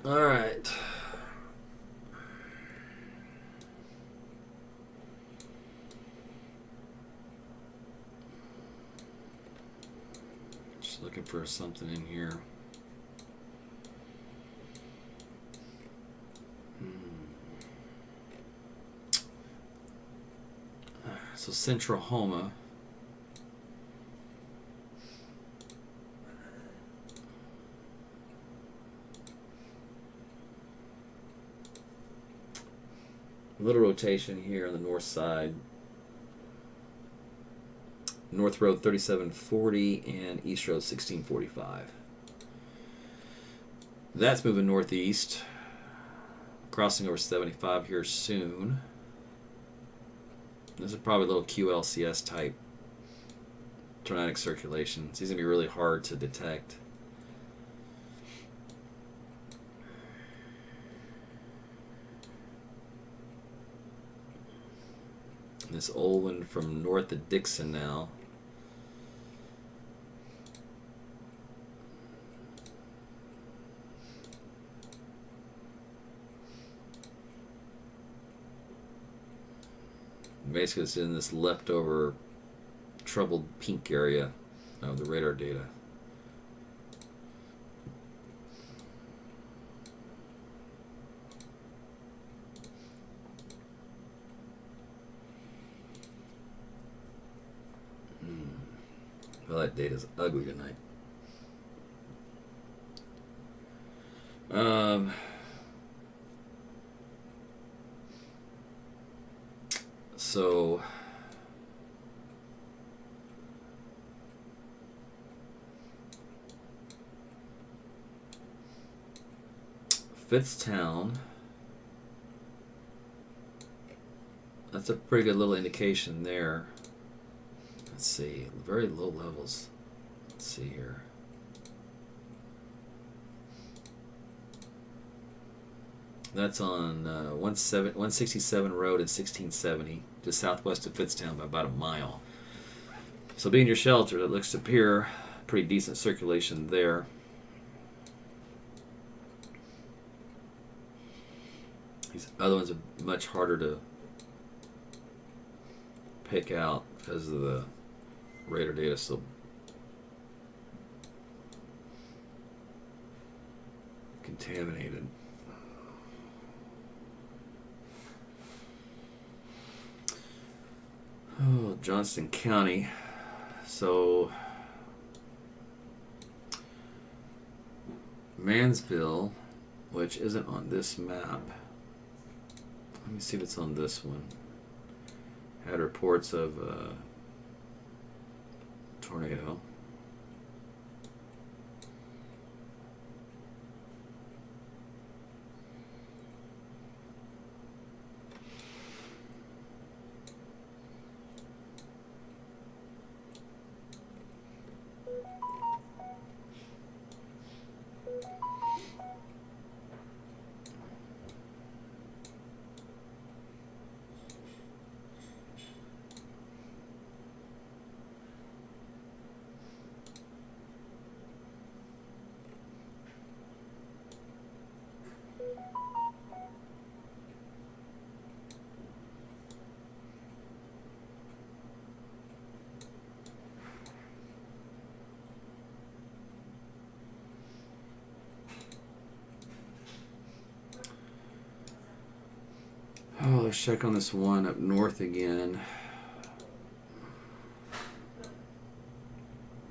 All right. Just looking for something in here. So Central Homa. Little rotation here on the north side. North Road 3740 and East Road 1645. That's moving northeast. Crossing over 75 here soon. This is probably a little QLCS type tornadic circulation. It's going to be really hard to detect. This old one from north of Dixon now. Basically, it's in this leftover troubled pink area of the radar data. Well, that data's ugly tonight. So Fitztown, that's a pretty good little indication there. Let's see, very low levels. Let's see here. That's on 167 Road and 1670, just southwest of Fitztown by about a mile. So being your shelter, that looks to appear pretty decent circulation there. These other ones are much harder to pick out because of the radar data still contaminated. Oh, Johnston County. So Mansville, which isn't on this map. Let me see if it's on this one. Had reports of tornado. let's check on this one up north again.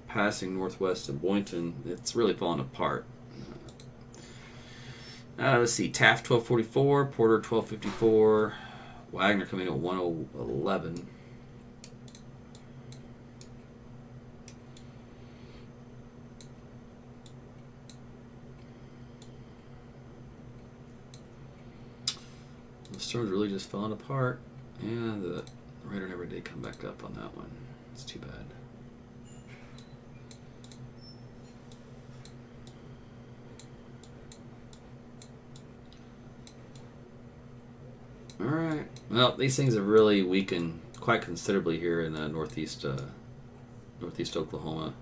Passing northwest of Boynton, it's really falling apart. Let's see, Taft 1244, Porter 1254, Wagner coming in at 1011. The storm's really just falling apart, and the radar never did come back up on that one. It's too bad. All right. Well, these things have really weakened quite considerably here in northeast Oklahoma.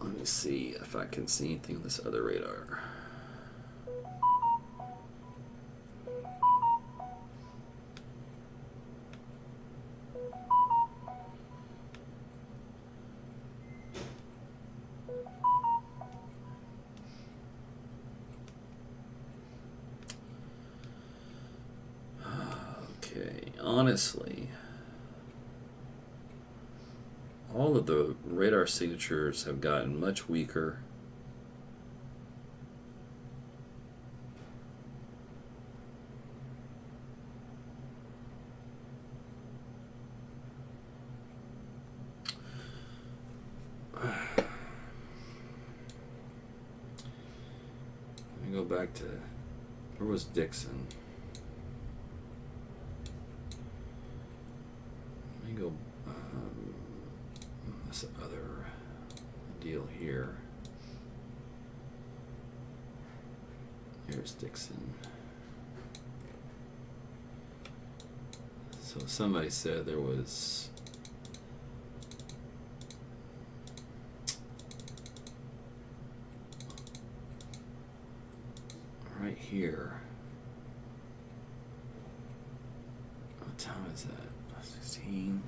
Let me see if I can see anything on this other radar. Honestly, all of the radar signatures have gotten much weaker. Let me go back to, where was Dixon? Go this other deal here. Here's Dixon. So somebody said there was right here. What time is that? 16.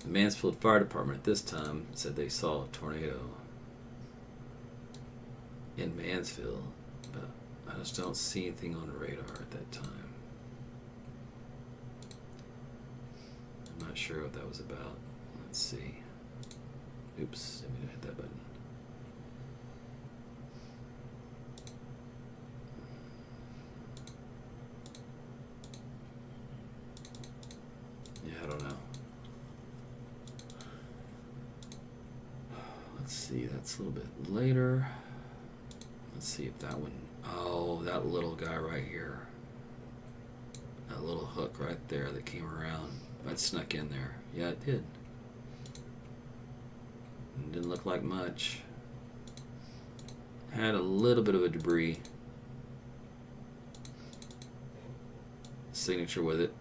The Mansfield Fire Department at this time said they saw a tornado in Mansfield, but I just don't see anything on the radar at that time. I'm not sure what that was about. Let's see. Oops, I mean to hit that button. Yeah, I don't know. Let's see, that's a little bit later. Let's see if that one, oh, that little guy right here. That little hook right there that came around. That snuck in there. Yeah, it did. Didn't look like much. Had a little bit of a debris signature with it.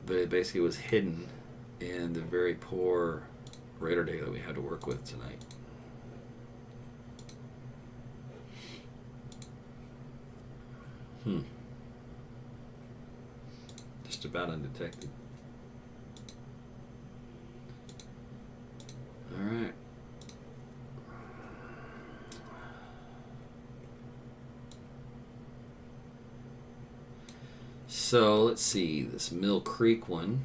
But it basically was hidden in the very poor radar data that we had to work with tonight. Just about undetected. All right. So let's see, this Mill Creek one.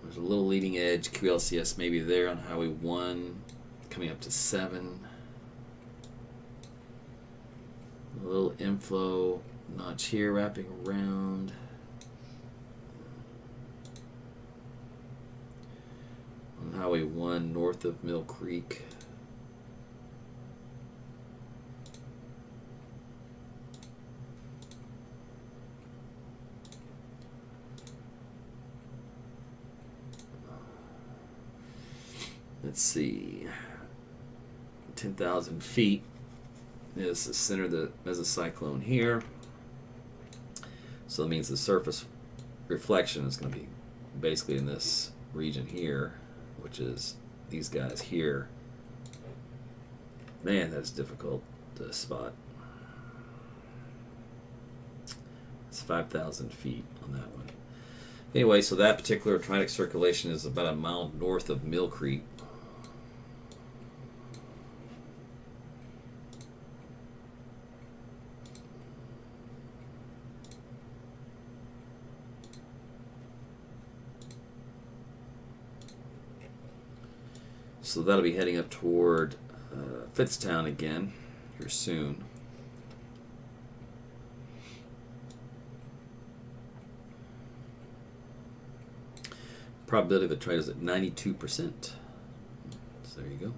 There's a little leading edge, QLCS maybe there on Highway 1, coming up to 7. A little inflow notch here wrapping around. On Highway 1 north of Mill Creek. Let's see, 10,000 feet is the center of the mesocyclone here. So that means the surface reflection is going to be basically in this region here, which is these guys here. Man, that's difficult to spot. It's 5,000 feet on that one. Anyway, so that particular tornadic circulation is about a mile north of Mill Creek. So that'll be heading up toward Fitztown again here soon. Probability of the tornado is at 92%. So there you go.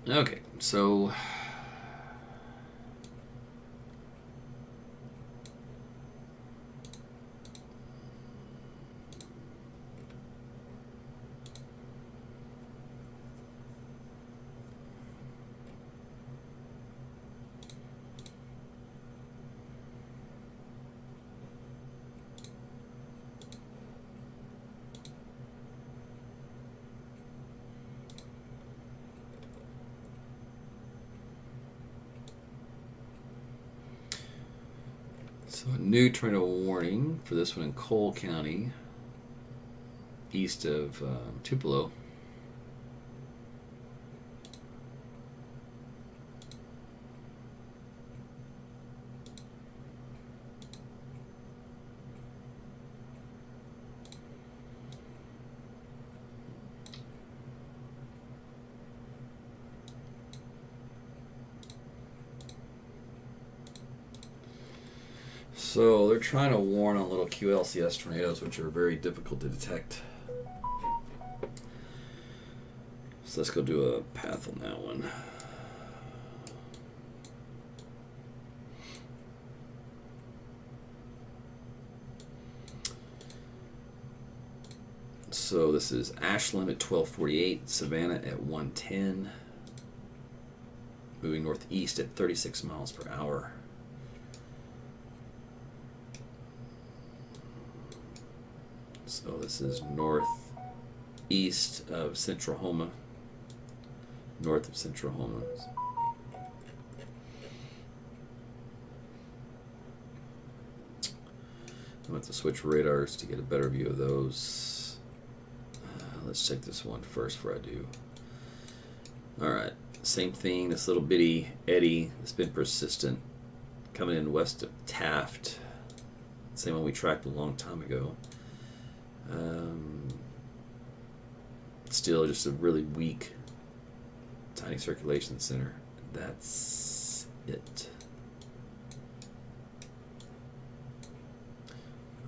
Okay, so a new tornado warning for this one in Cole County, east of Tupelo. So they're trying to warn on little QLCS tornadoes, which are very difficult to detect. So let's go do a path on that one. So this is Ashland at 1248, Savannah at 110, moving northeast at 36 miles per hour. So this is northeast of Central Homa, north of Central Homa. I'm going to have to switch radars to get a better view of those. Let's check this one first before I do. Alright, same thing, this little bitty eddy that's been persistent coming in west of Taft. Same one we tracked a long time ago. Still just a really weak, tiny circulation center. That's it.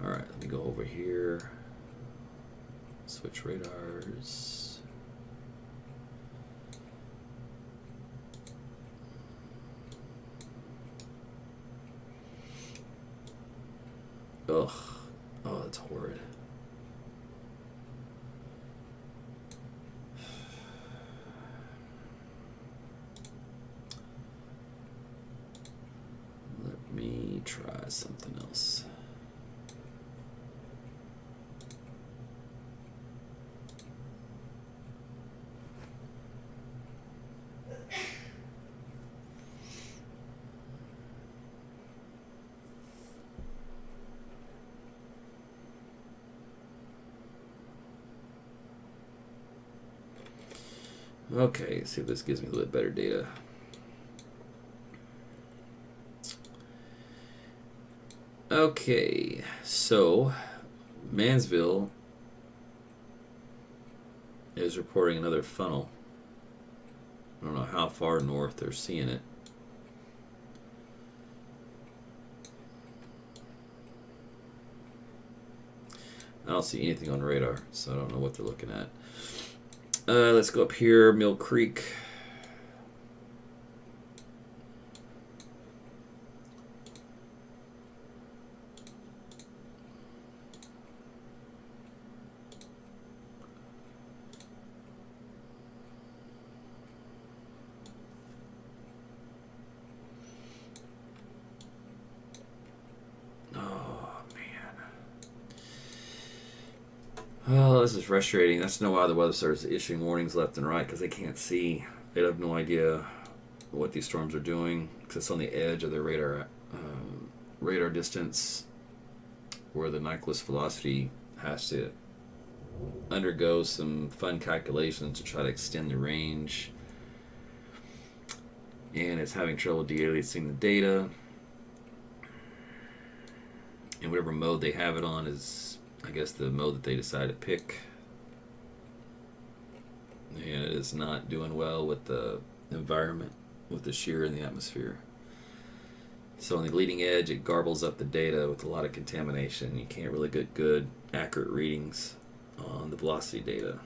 All right, let me go over here. Switch radars. Ugh. Oh, that's horrid. Let me try something else. Okay, see if this gives me a little bit better data. Okay, so Mansville is reporting another funnel. I don't know how far north they're seeing it. I don't see anything on radar, so I don't know what they're looking at. Let's go up here, Mill Creek. Oh, this is frustrating. That's no why the weather service is issuing warnings left and right, because they can't see. They have no idea what these storms are doing, because it's on the edge of their radar distance, where the Nyquist velocity has to undergo some fun calculations to try to extend the range, and it's having trouble de-aliasing the data. And whatever mode they have it on is, I guess, the mode that they decide to pick. And it is not doing well with the environment, with the shear in the atmosphere. So on the leading edge, it garbles up the data with a lot of contamination. You can't really get good, accurate readings on the velocity data.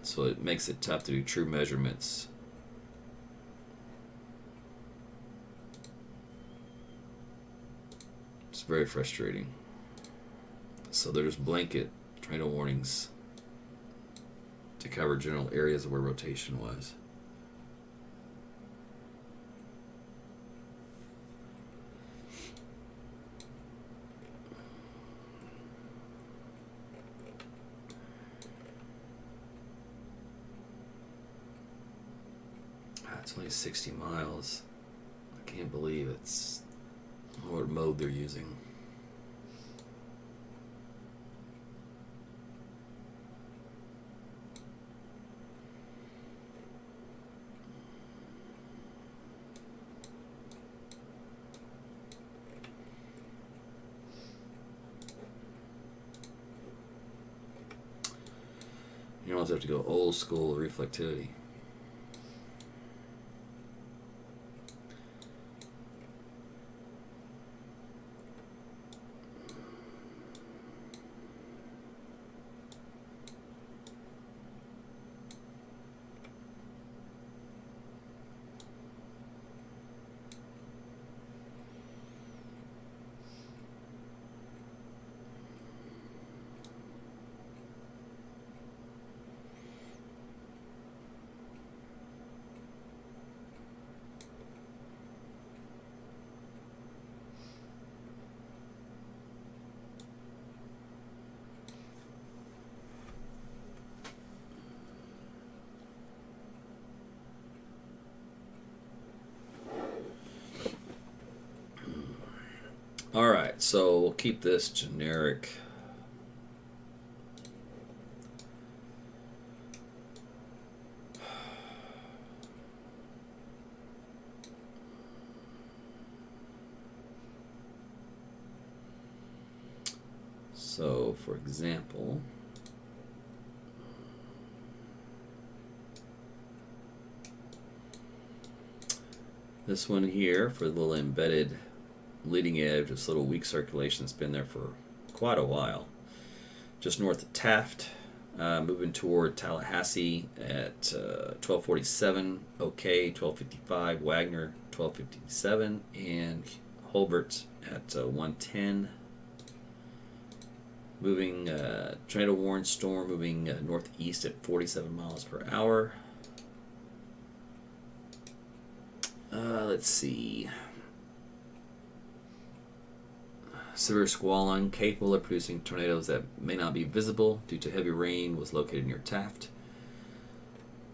So it makes it tough to do true measurements. It's very frustrating. So there's blanket tornado warnings to cover general areas of where rotation was. It's only 60 miles. I can't believe it's what mode they're using. You almost have to go old school reflectivity. All right, so we'll keep this generic. So, for example, this one here for the little embedded leading edge, this little weak circulation that's been there for quite a while. Just north of Taft, moving toward Tallahassee at 1247, OK 1255, Wagner 1257, and Holbert at 110. Moving tornado warning storm moving northeast at 47 miles per hour. Let's see. Severe squall capable of producing tornadoes that may not be visible due to heavy rain was located near Taft.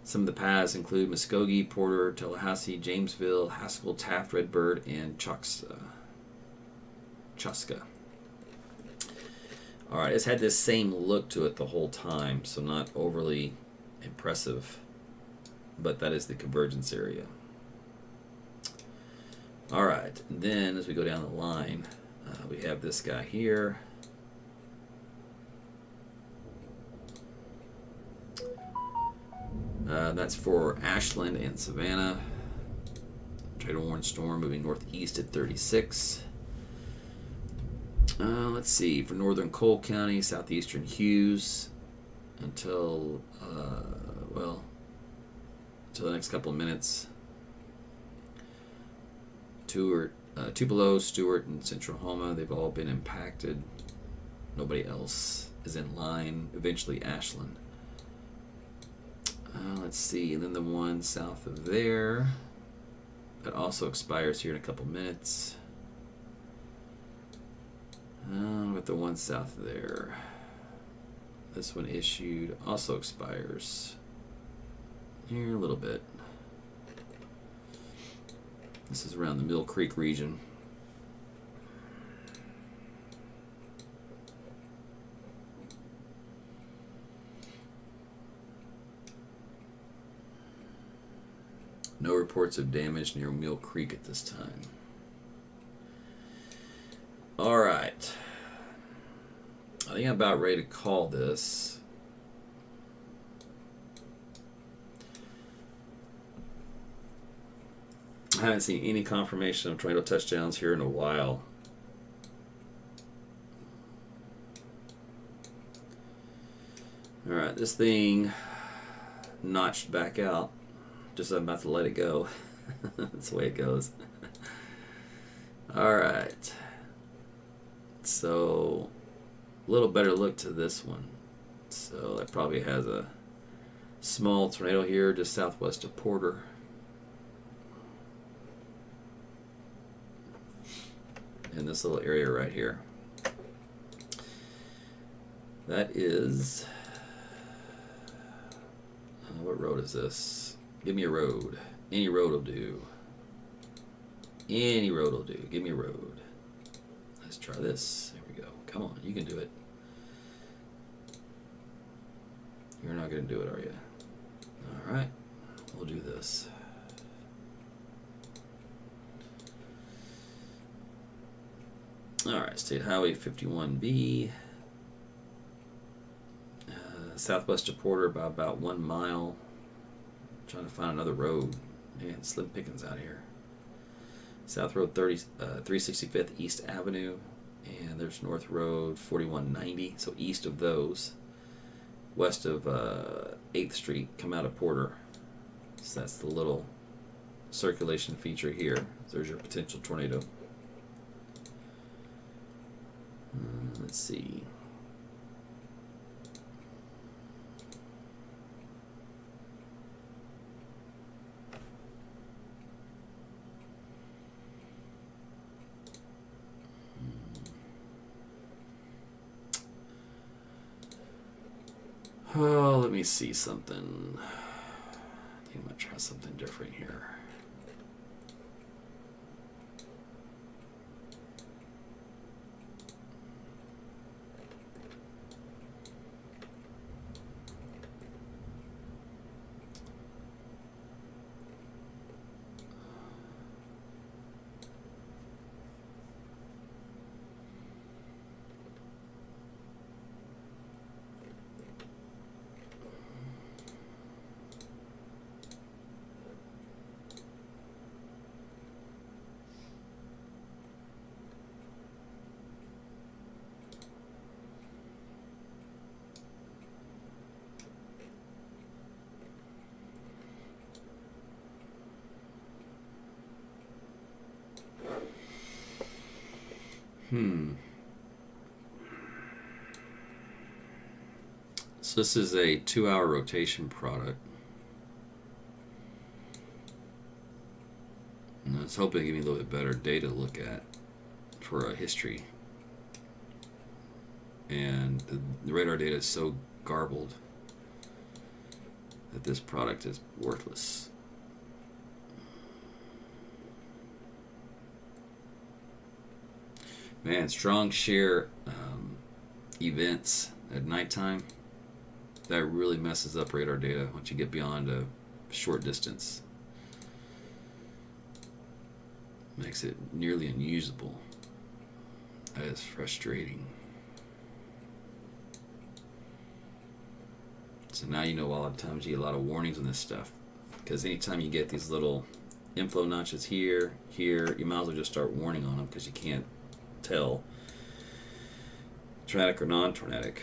Some of the paths include Muskogee, Porter, Tallahassee, Jamesville, Haskell, Taft, Redbird, and Chaska. Alright, it's had this same look to it the whole time, so not overly impressive, but that is the convergence area. Alright, then as we go down the line, we have this guy here. That's for Ashland and Savannah. Tornado warning storm moving northeast at 36. Let's see, for northern Cole County, southeastern Hughes, until the next couple of minutes. Tupelo, Stewart, and Central Homa, they've all been impacted. Nobody else is in line. Eventually Ashland. Let's see, and then the one south of there, that also expires here in a couple minutes. With the one south of there, this one issued, also expires here in a little bit. This is around the Mill Creek region. No reports of damage near Mill Creek at this time. All right. I think I'm about ready to call this. I haven't seen any confirmation of tornado touchdowns here in a while. All right, this thing notched back out. Just I'm about to let it go. That's the way it goes. All right. So, a little better look to this one. So, it probably has a small tornado here just southwest of Porter. In this little area right here. That is, what road is this? Give me a road. Any road will do. Any road will do. Give me a road. Let's try this. Here we go. Come on, you can do it. You're not going to do it, are you? All right, we'll do this. All right, State Highway 51B, southwest of Porter by about 1 mile. Trying to find another road. Man, slim pickings out here. South Road 365th East Avenue, and there's North Road 4190, so east of those. West of 8th Street, come out of Porter. So that's the little circulation feature here. There's your potential tornado. Let's see. Oh, let me see something. I think I'm going to try something different here. So this is a 2-hour rotation product. And I was hoping to give me a little bit better data to look at for a history. And the radar data is so garbled that this product is worthless. Man, strong shear events at nighttime, that really messes up radar data once you get beyond a short distance. Makes it nearly unusable. That is frustrating. So now you know a lot of times you get a lot of warnings on this stuff. Because anytime you get these little inflow notches here, you might as well just start warning on them because you can't tell tornadic or non-tornadic.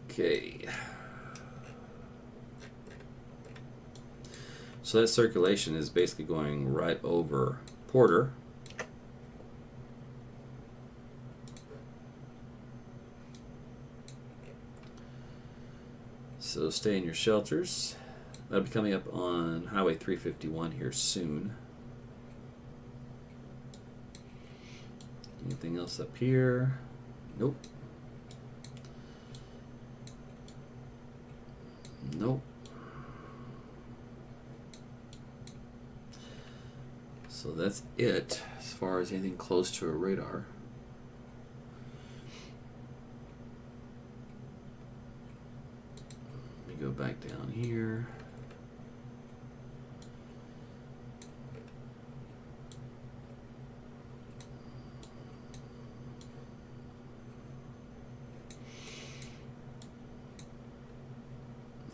Okay. So that circulation is basically going right over Porter. So stay in your shelters. That'll be coming up on Highway 351 here soon. Anything else up here? Nope. Nope. So that's it as far as anything close to a radar. Let me go back down here.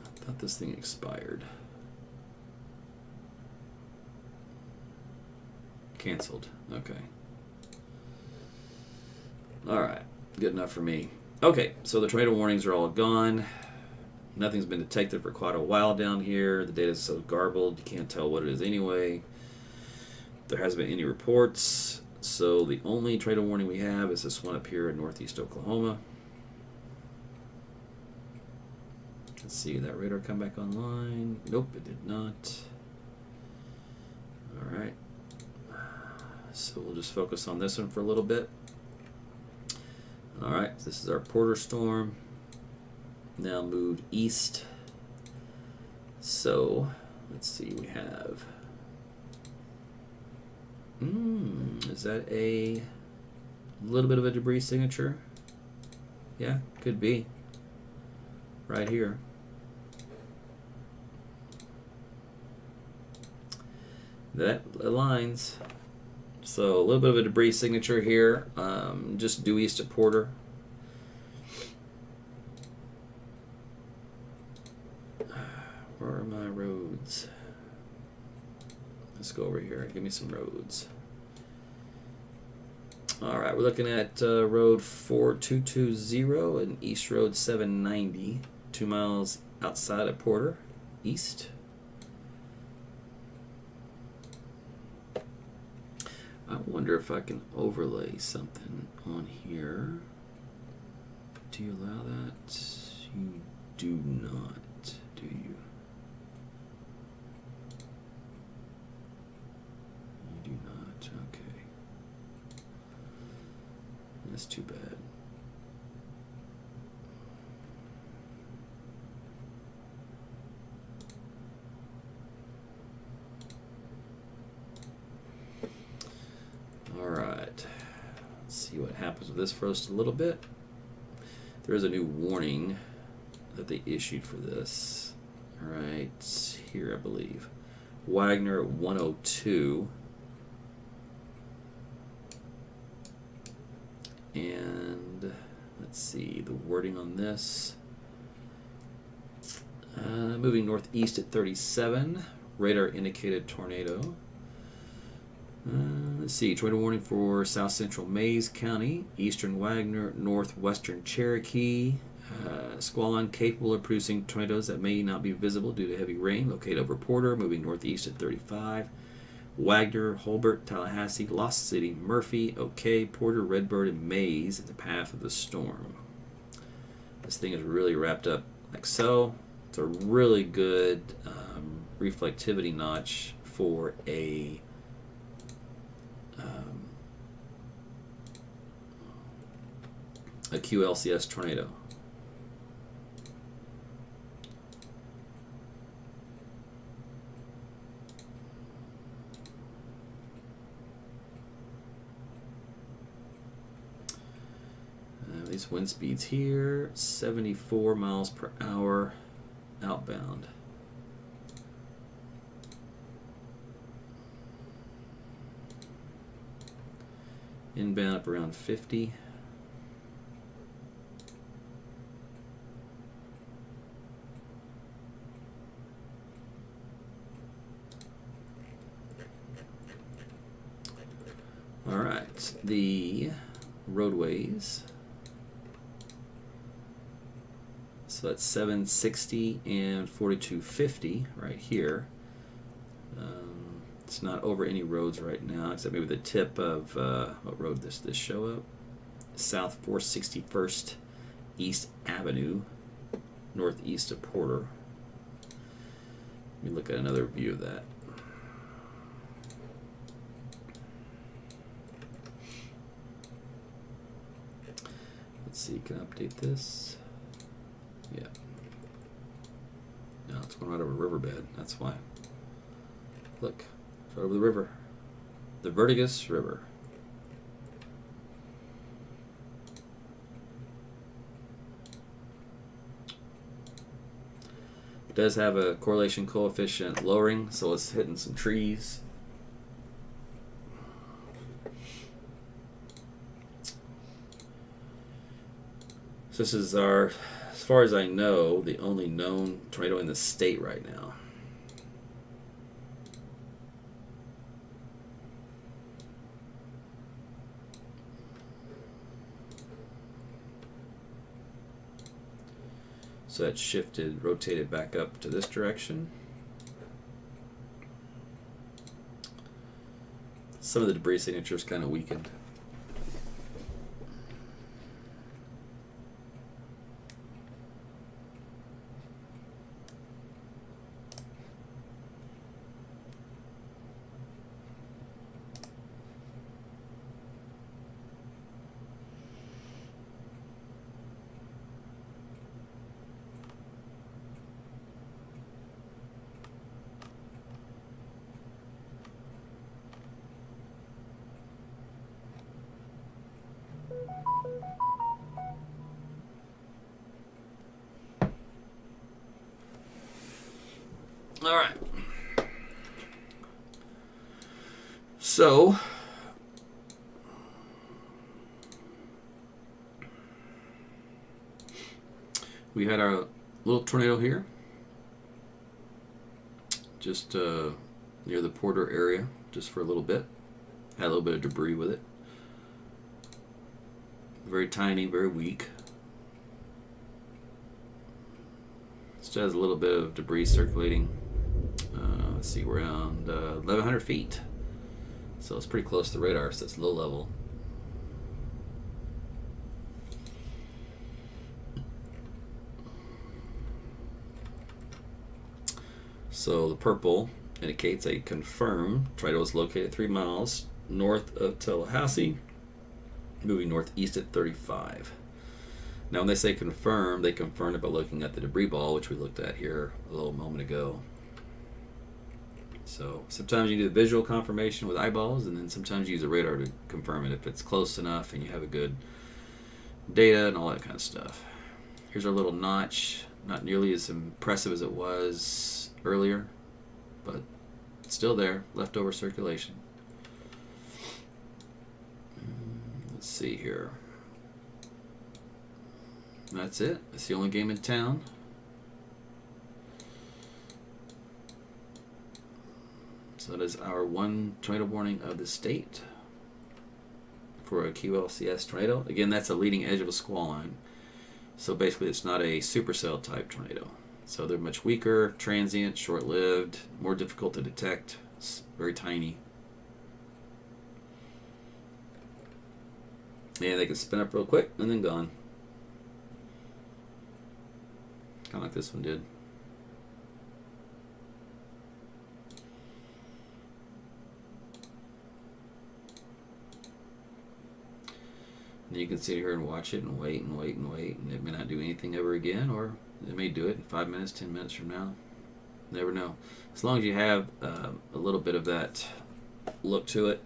I thought this thing expired. Canceled. Okay. Alright. Good enough for me. Okay, so the tornado warnings are all gone. Nothing's been detected for quite a while down here. The data is so garbled, you can't tell what it is anyway. There hasn't been any reports. So the only tornado warning we have is this one up here in northeast Oklahoma. Let's see, did that radar come back online? Nope, it did not. Alright. So we'll just focus on this one for a little bit. Alright, this is our Porter storm. Now moved east. So, let's see, we have... is that a little bit of a debris signature? Yeah, could be. Right here. That aligns. So a little bit of a debris signature here, just due east of Porter. Where are my roads? Let's go over here. Give me some roads. All right, we're looking at Road 4220 and East Road 790, 2 miles outside of Porter, east. I wonder if I can overlay something on here. Do you allow that? You do not, do you? You do not, okay. That's too bad. Alright, let's see what happens with this for just a little bit. There is a new warning that they issued for this. Right here, I believe. Wagner at 102. And let's see the wording on this. Moving northeast at 37. Radar indicated tornado. Let's see. Tornado warning for south central Mays County, eastern Wagner, northwestern Cherokee. Squall line capable of producing tornadoes that may not be visible due to heavy rain. Located over Porter. Moving northeast at 35. Wagner, Holbert, Tallahassee, Lost City, Murphy, OK, Porter, Redbird, and Mays in the path of the storm. This thing is really wrapped up like so. It's a really good reflectivity notch for a QLCS tornado. These wind speeds here, 74 miles per hour outbound. Inbound up around 50. All right, the roadways. So that's 760 and 4250 right here. It's not over any roads right now, except maybe the tip of what road this show up? South 461st East Avenue, northeast of Porter. Let me look at another view of that. Let's see, can I update this? Yeah. No, it's going right over a riverbed. That's why. Look, it's right over the river. The Vertigus River. It does have a correlation coefficient lowering, so it's hitting some trees. So this is our, as far as I know, the only known tornado in the state right now. So that shifted, rotated back up to this direction. Some of the debris signatures kind of weakened. All right. So, we had our little tornado here, just near the Porter area, just for a little bit. Had a little bit of debris with it. Very tiny, very weak. Still has a little bit of debris circulating. Let's see, we're around 1,100 feet. So it's pretty close to the radar, so it's low level. So the purple indicates a confirmed tornado is located 3 miles north of Tallahassee, moving northeast at 35. Now when they say confirmed, they confirmed it by looking at the debris ball, which we looked at here a little moment ago. So sometimes you do the visual confirmation with eyeballs, and then sometimes you use a radar to confirm it if it's close enough and you have a good data and all that kind of stuff. Here's our little notch. Not nearly as impressive as it was earlier, but it's still there, leftover circulation. Let's see here. That's it. That's the only game in town. So that is our one tornado warning of the state for a QLCS tornado. Again, that's a leading edge of a squall line. So basically it's not a supercell type tornado. So they're much weaker, transient, short-lived, more difficult to detect, very tiny. And they can spin up real quick and then gone. Kind of like this one did. And you can sit here and watch it and wait and wait and wait, and it may not do anything ever again, or it may do it in 5 minutes, 10 minutes from now. Never know. As long as you have a little bit of that look to it,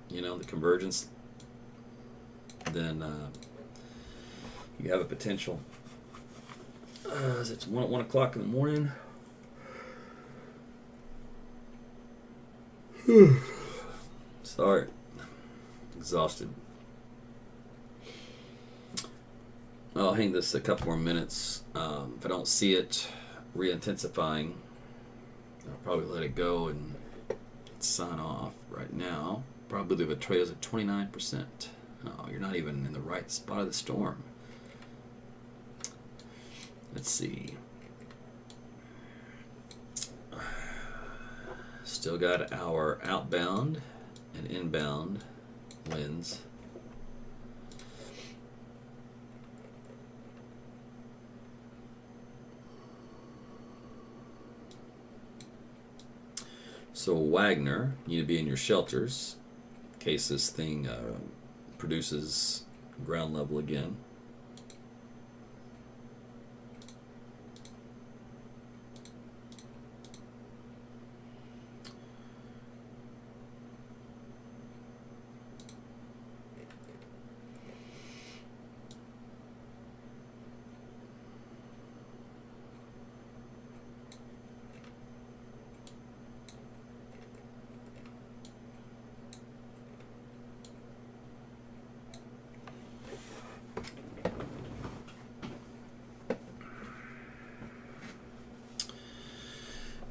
you know, the convergence, then you have a potential. It's 1 o'clock in the morning. Sorry. Exhausted. I'll hang this a couple more minutes. If I don't see it re-intensifying, I'll probably let it go and sign off right now. Probability of a tornado is at 29%. Oh, you're not even in the right spot of the storm. Let's see. Still got our outbound and inbound winds. So Wagner, you need to be in your shelters in case this thing produces ground level again.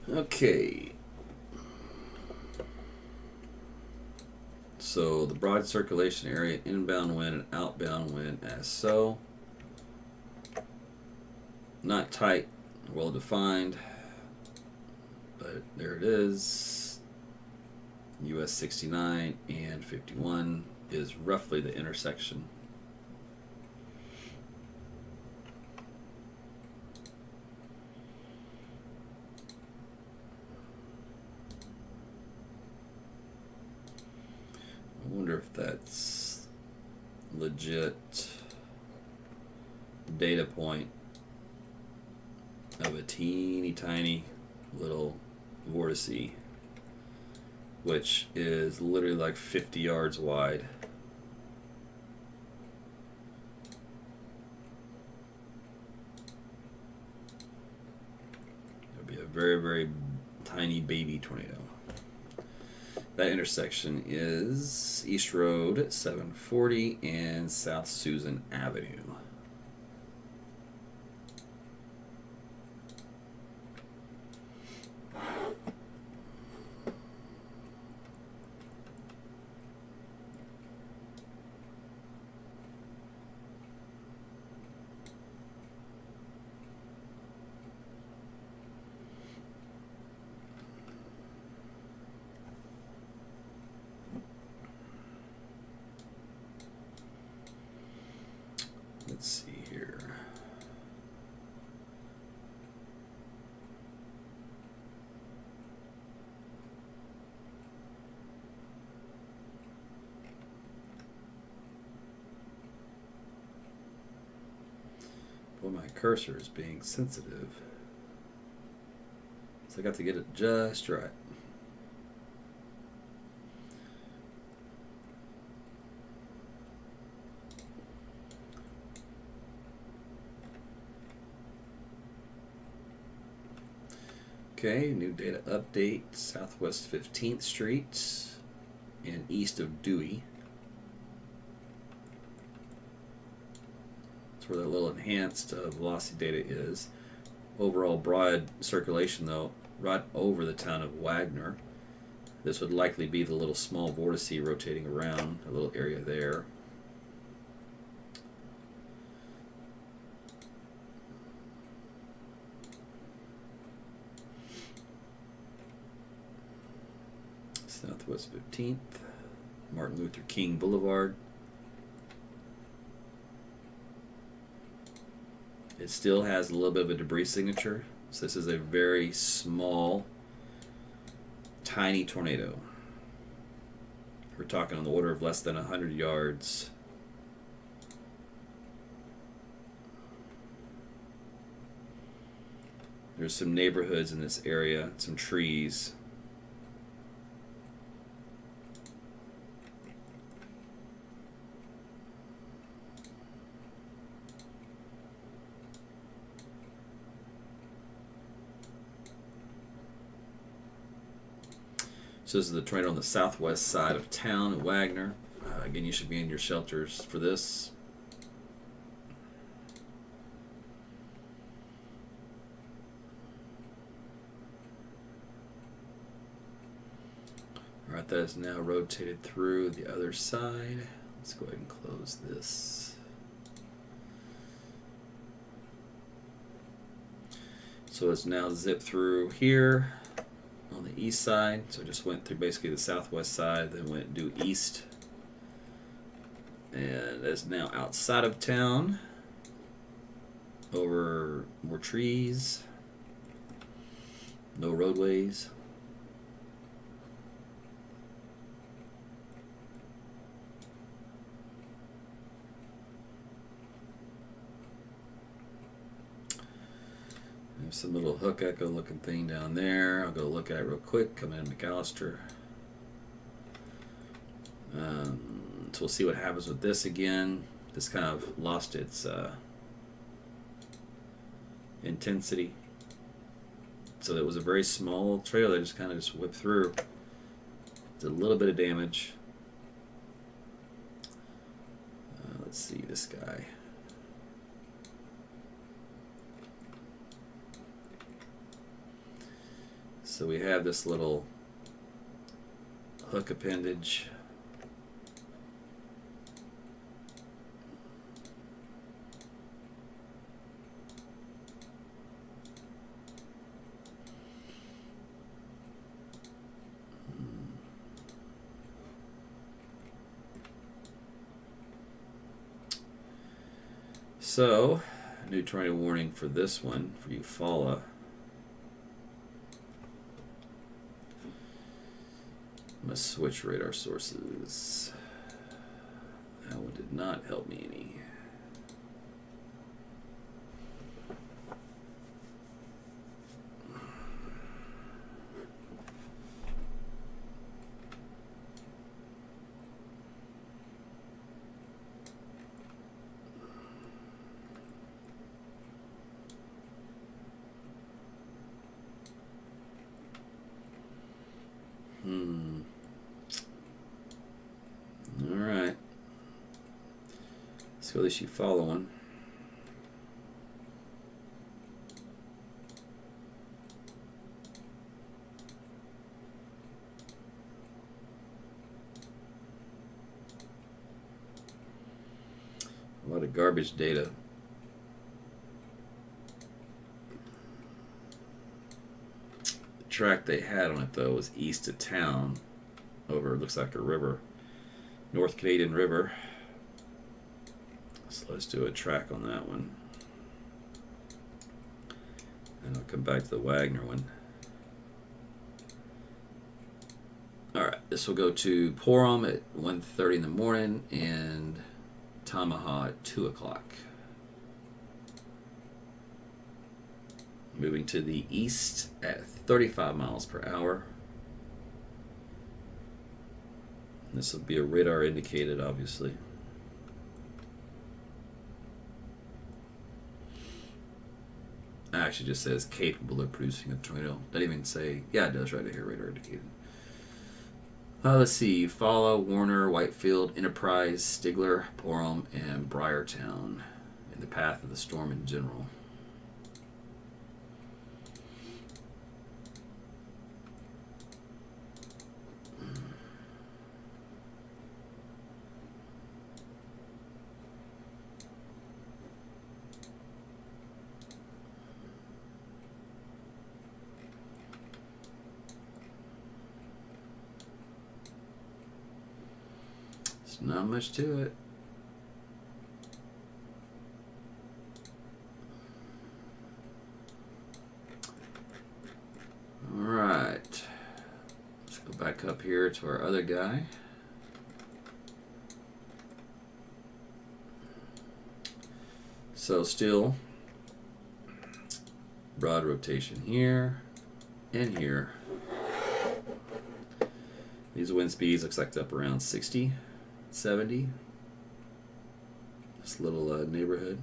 Okay, so the broad circulation area, inbound wind and outbound wind as so. Not tight, well defined, but there it is. US 69 and 51 is roughly the intersection. I wonder if that's legit data point of a teeny tiny little vortice, which is literally like 50 yards wide. It would be a very, very tiny baby tornado. That intersection is East Road 740 and South Susan Avenue. Let's see here. Boy, my cursor is being sensitive. So I got to get it just right. Okay, new data update, Southwest 15th Street and east of Dewey. That's where that little enhanced velocity data is. Overall broad circulation, though, right over the town of Wagner. This would likely be the little small vortice rotating around a little area there. Southwest 15th, Martin Luther King Boulevard. It still has a little bit of a debris signature. So this is a very small, tiny tornado. We're talking on the order of less than 100 yards. There's some neighborhoods in this area, some trees. So this is the tornado on the southwest side of town in Wagner. Again, you should be in your shelters for this. Alright, that is now rotated through the other side. Let's go ahead and close this. So it's now zipped through here on the east side. So it just went through basically the southwest side, then went due east. And it's now outside of town, over more trees, no roadways. There's some little hook echo looking thing down there. I'll go look at it real quick. Come in McAllister. So we'll see what happens with this again. This kind of lost its intensity. So that was a very small trail that just kind of just whipped through. It's a little bit of damage. Let's see this guy. So we have this little hook appendage. So, new tornado warning for this one, for Eufaula. I'm going to switch radar sources. That one did not help me any. Alright. Let's go this Eufaula one. A lot of garbage data. The track they had on it though was east of town, over it looks like a river, North Canadian River. So let's do a track on that one, and I'll come back to the Wagner one. Alright, this will go to Porum at 1:30 in the morning and Tamaha at 2 o'clock. Moving to the east at 35 miles per hour. This will be a radar indicated, obviously. It actually just says capable of producing a tornado. Doesn't even say, yeah, it does right here, radar indicated. Let's see, Eufaula, Warner, Whitefield, Enterprise, Stigler, Porum, and Briartown in the path of the storm in general. There's not much to it. All right. Let's go back up here to our other guy. So still broad rotation here and here. These wind speeds looks like up around 60, 70. This little neighborhood.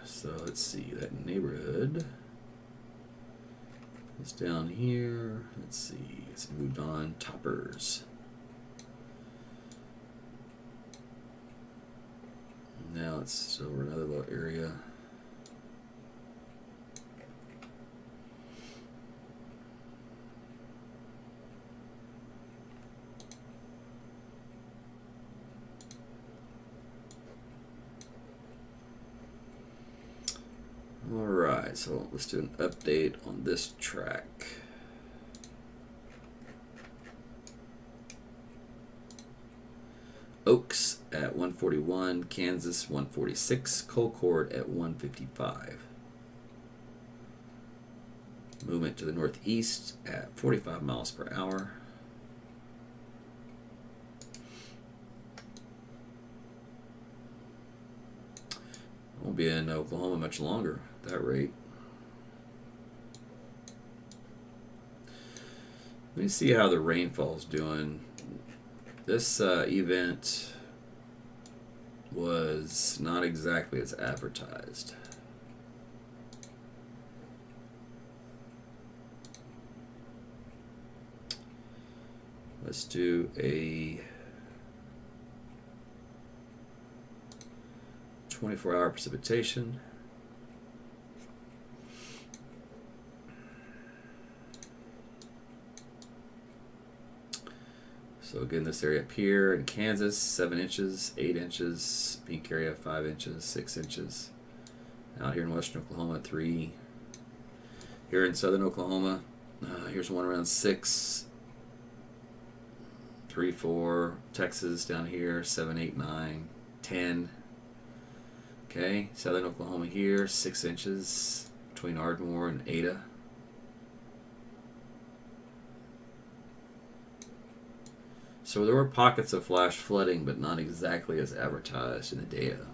So let's see, that neighborhood is down here. Let's see, it's moved on. Toppers. Now it's over another little area. Alright, so let's do an update on this track. Oaks at 141, Kansas 146, Colcord at 155. Movement to the northeast at 45 miles per hour. Won't be in Oklahoma much longer at that rate. Let me see how the rainfall's doing. This event was not exactly as advertised. Let's do a 24-hour precipitation. So again, this area up here in Kansas, 7 inches, 8 inches. Pink area, 5 inches, 6 inches. Out here in western Oklahoma, 3. Here in southern Oklahoma, here's one around 6. 3, 4. Texas down here, 7, 8, 9, 10. Okay, southern Oklahoma here, 6 inches between Ardmore and Ada. So there were pockets of flash flooding, but not exactly as advertised in the data.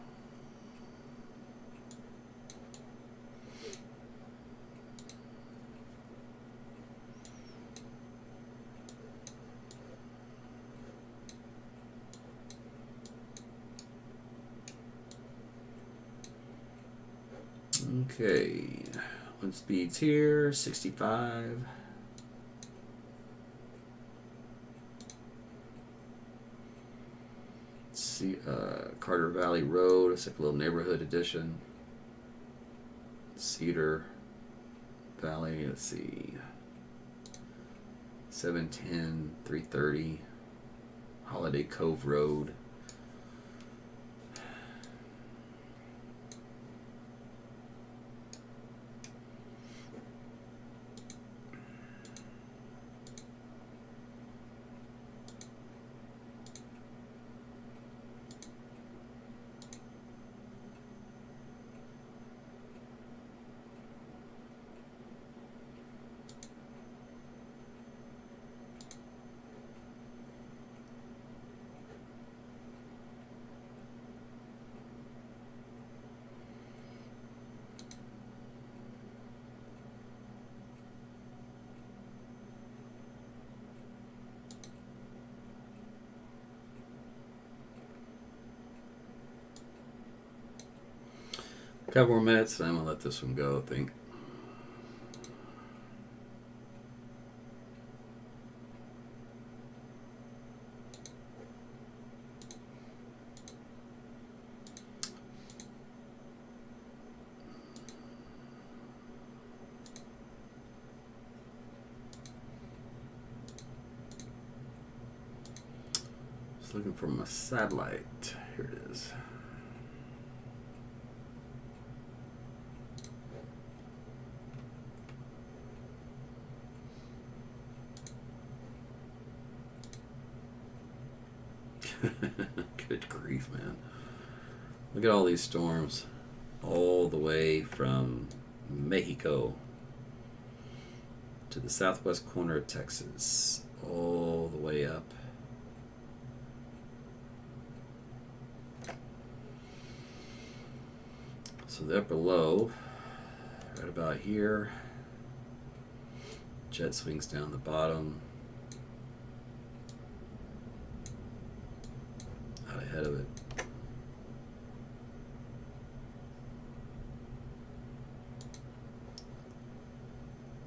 Okay, wind speeds here, 65. See, Carter Valley Road, it's like a little neighborhood edition. Cedar Valley, let's see, 710, 330. Holiday Cove Road. A couple more minutes, and I'm going to let this one go, I think. Just looking for my satellite. Here it is. Good grief, man. Look at all these storms. All the way from Mexico to the southwest corner of Texas. All the way up. So the upper low, right about here. Jet swings down the bottom. Out ahead of it.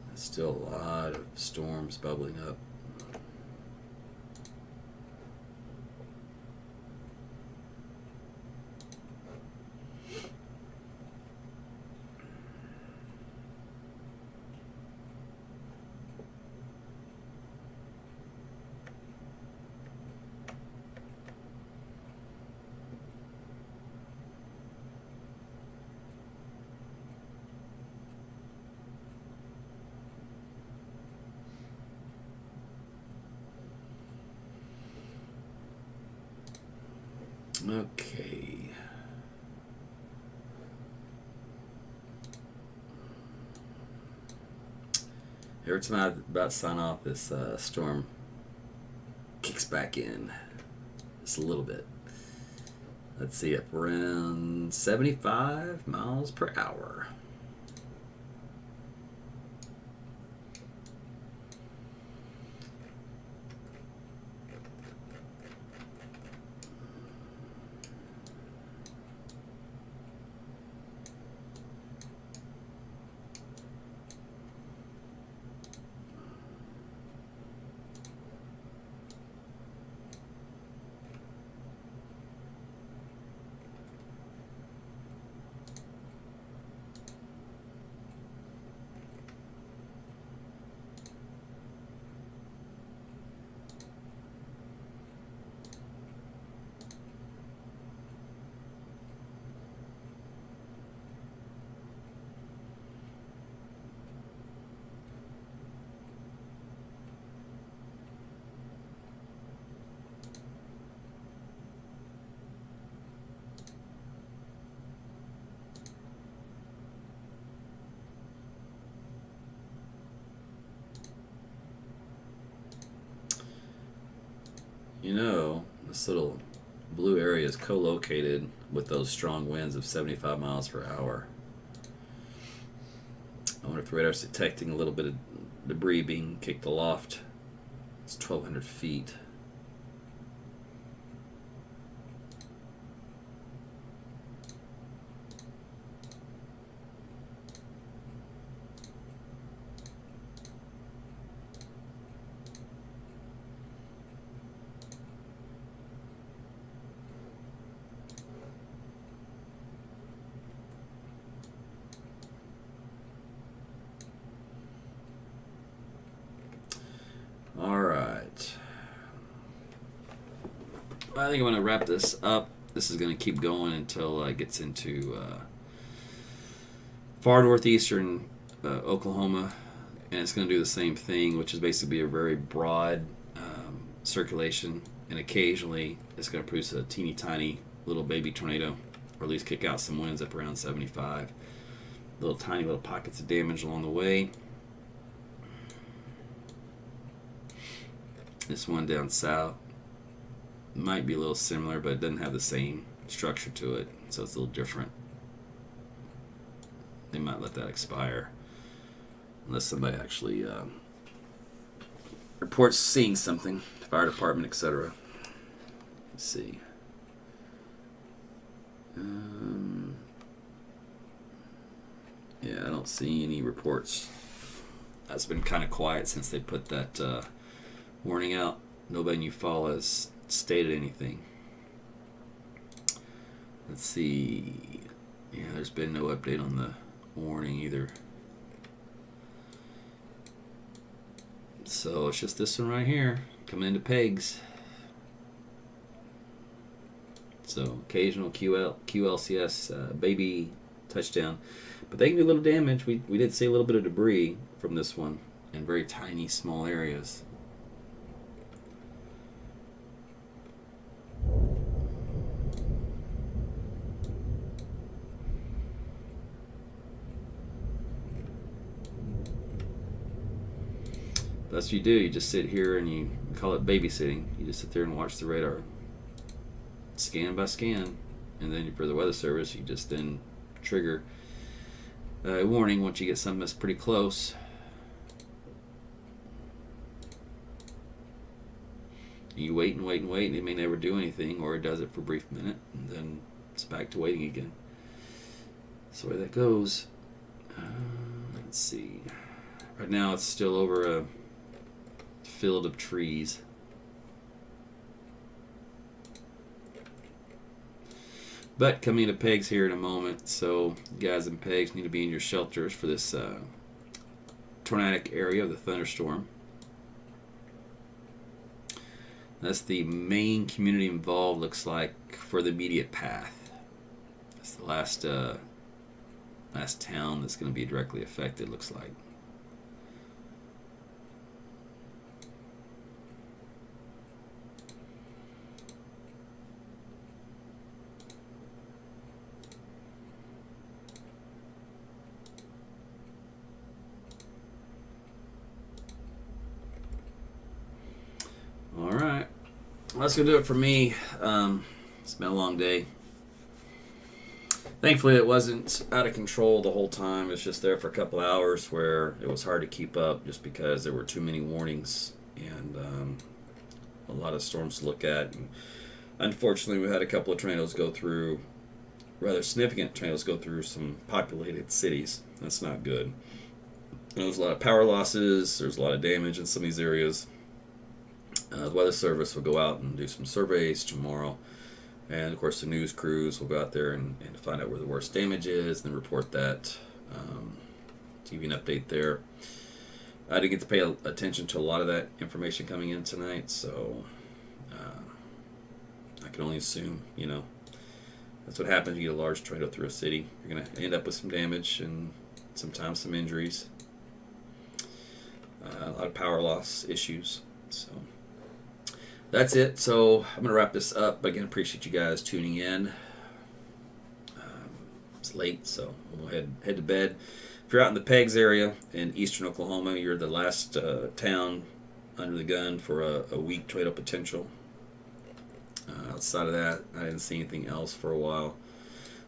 There's still a lot of storms bubbling up. Okay. Every time I'm about to sign off, this storm kicks back in just a little bit. Let's see, up around 75 miles per hour. You know, this little blue area is co-located with those strong winds of 75 miles per hour. I wonder if the radar's detecting a little bit of debris being kicked aloft. It's 1,200 feet. I think I'm going to wrap this up. This is going to keep going until it gets into far northeastern Oklahoma, and it's going to do the same thing, which is basically a very broad circulation, and occasionally it's going to produce a teeny tiny little baby tornado, or at least kick out some winds up around 75. Little tiny little pockets of damage along the way. This one down south might be a little similar, but it doesn't have the same structure to it, so it's a little different. They might let that expire unless somebody actually reports seeing something, fire department, etc. Let's see. Yeah, I don't see any reports. That's been kind of quiet since they put that warning out. Nobody in Eufaula has stated anything. Let's see. Yeah, there's been no update on the warning either. So it's just this one right here coming into pegs. So occasional QLCS baby touchdown, but they can do a little damage. We did see a little bit of debris from this one in very tiny small areas. That's what you do. You just sit here and you call it babysitting. You just sit there and watch the radar, scan by scan, and then for the weather service, you just then trigger a warning once you get something that's pretty close. You wait and wait and wait, and it may never do anything, or it does it for a brief minute, and then it's back to waiting again. That's the way that goes. Let's see. Right now it's still over a field of trees. But coming into pegs here in a moment, so guys in pegs need to be in your shelters for this tornadic area of the thunderstorm. That's the main community involved, looks like, for the immediate path. That's the last town that's going to be directly affected, looks like. All right. Well, that's going to do it for me. It's been a long day. Thankfully, it wasn't out of control the whole time. It was just there for a couple hours where it was hard to keep up just because there were too many warnings and a lot of storms to look at. And unfortunately, we had a couple of tornadoes go through, rather significant tornadoes go through some populated cities. That's not good. There was a lot of power losses. There's a lot of damage in some of these areas. The Weather Service will go out and do some surveys tomorrow. And, of course, the news crews will go out there and find out where the worst damage is and then report that. TV and update there. I didn't get to pay attention to a lot of that information coming in tonight, so I can only assume, that's what happens. You get a large tornado through a city. You're going to end up with some damage and sometimes some injuries. A lot of power loss issues. So that's it. So I'm going to wrap this up. Again, appreciate you guys tuning in. It's late, so we'll head to bed. If you're out in the Pegs area in eastern Oklahoma, you're the last town under the gun for a weak tornado potential. Outside of that, I didn't see anything else for a while.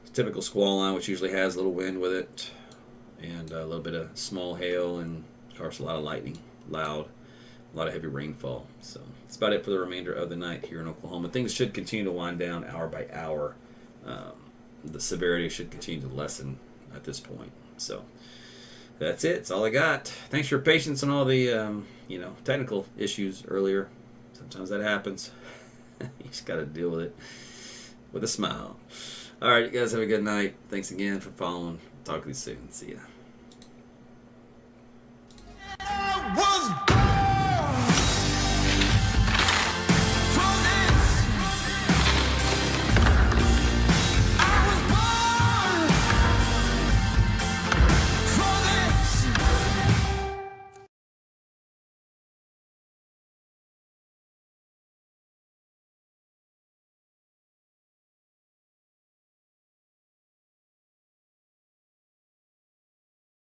It's a typical squall line, which usually has a little wind with it, and a little bit of small hail, and of course a lot of lightning, loud, a lot of heavy rainfall. So that's about it for the remainder of the night here in Oklahoma. Things should continue to wind down hour by hour. The severity should continue to lessen at this point. So that's it. That's all I got. Thanks for your patience on all the technical issues earlier. Sometimes that happens. You just got to deal with it with a smile. All right, you guys have a good night. Thanks again for following. Talk to you soon. See ya.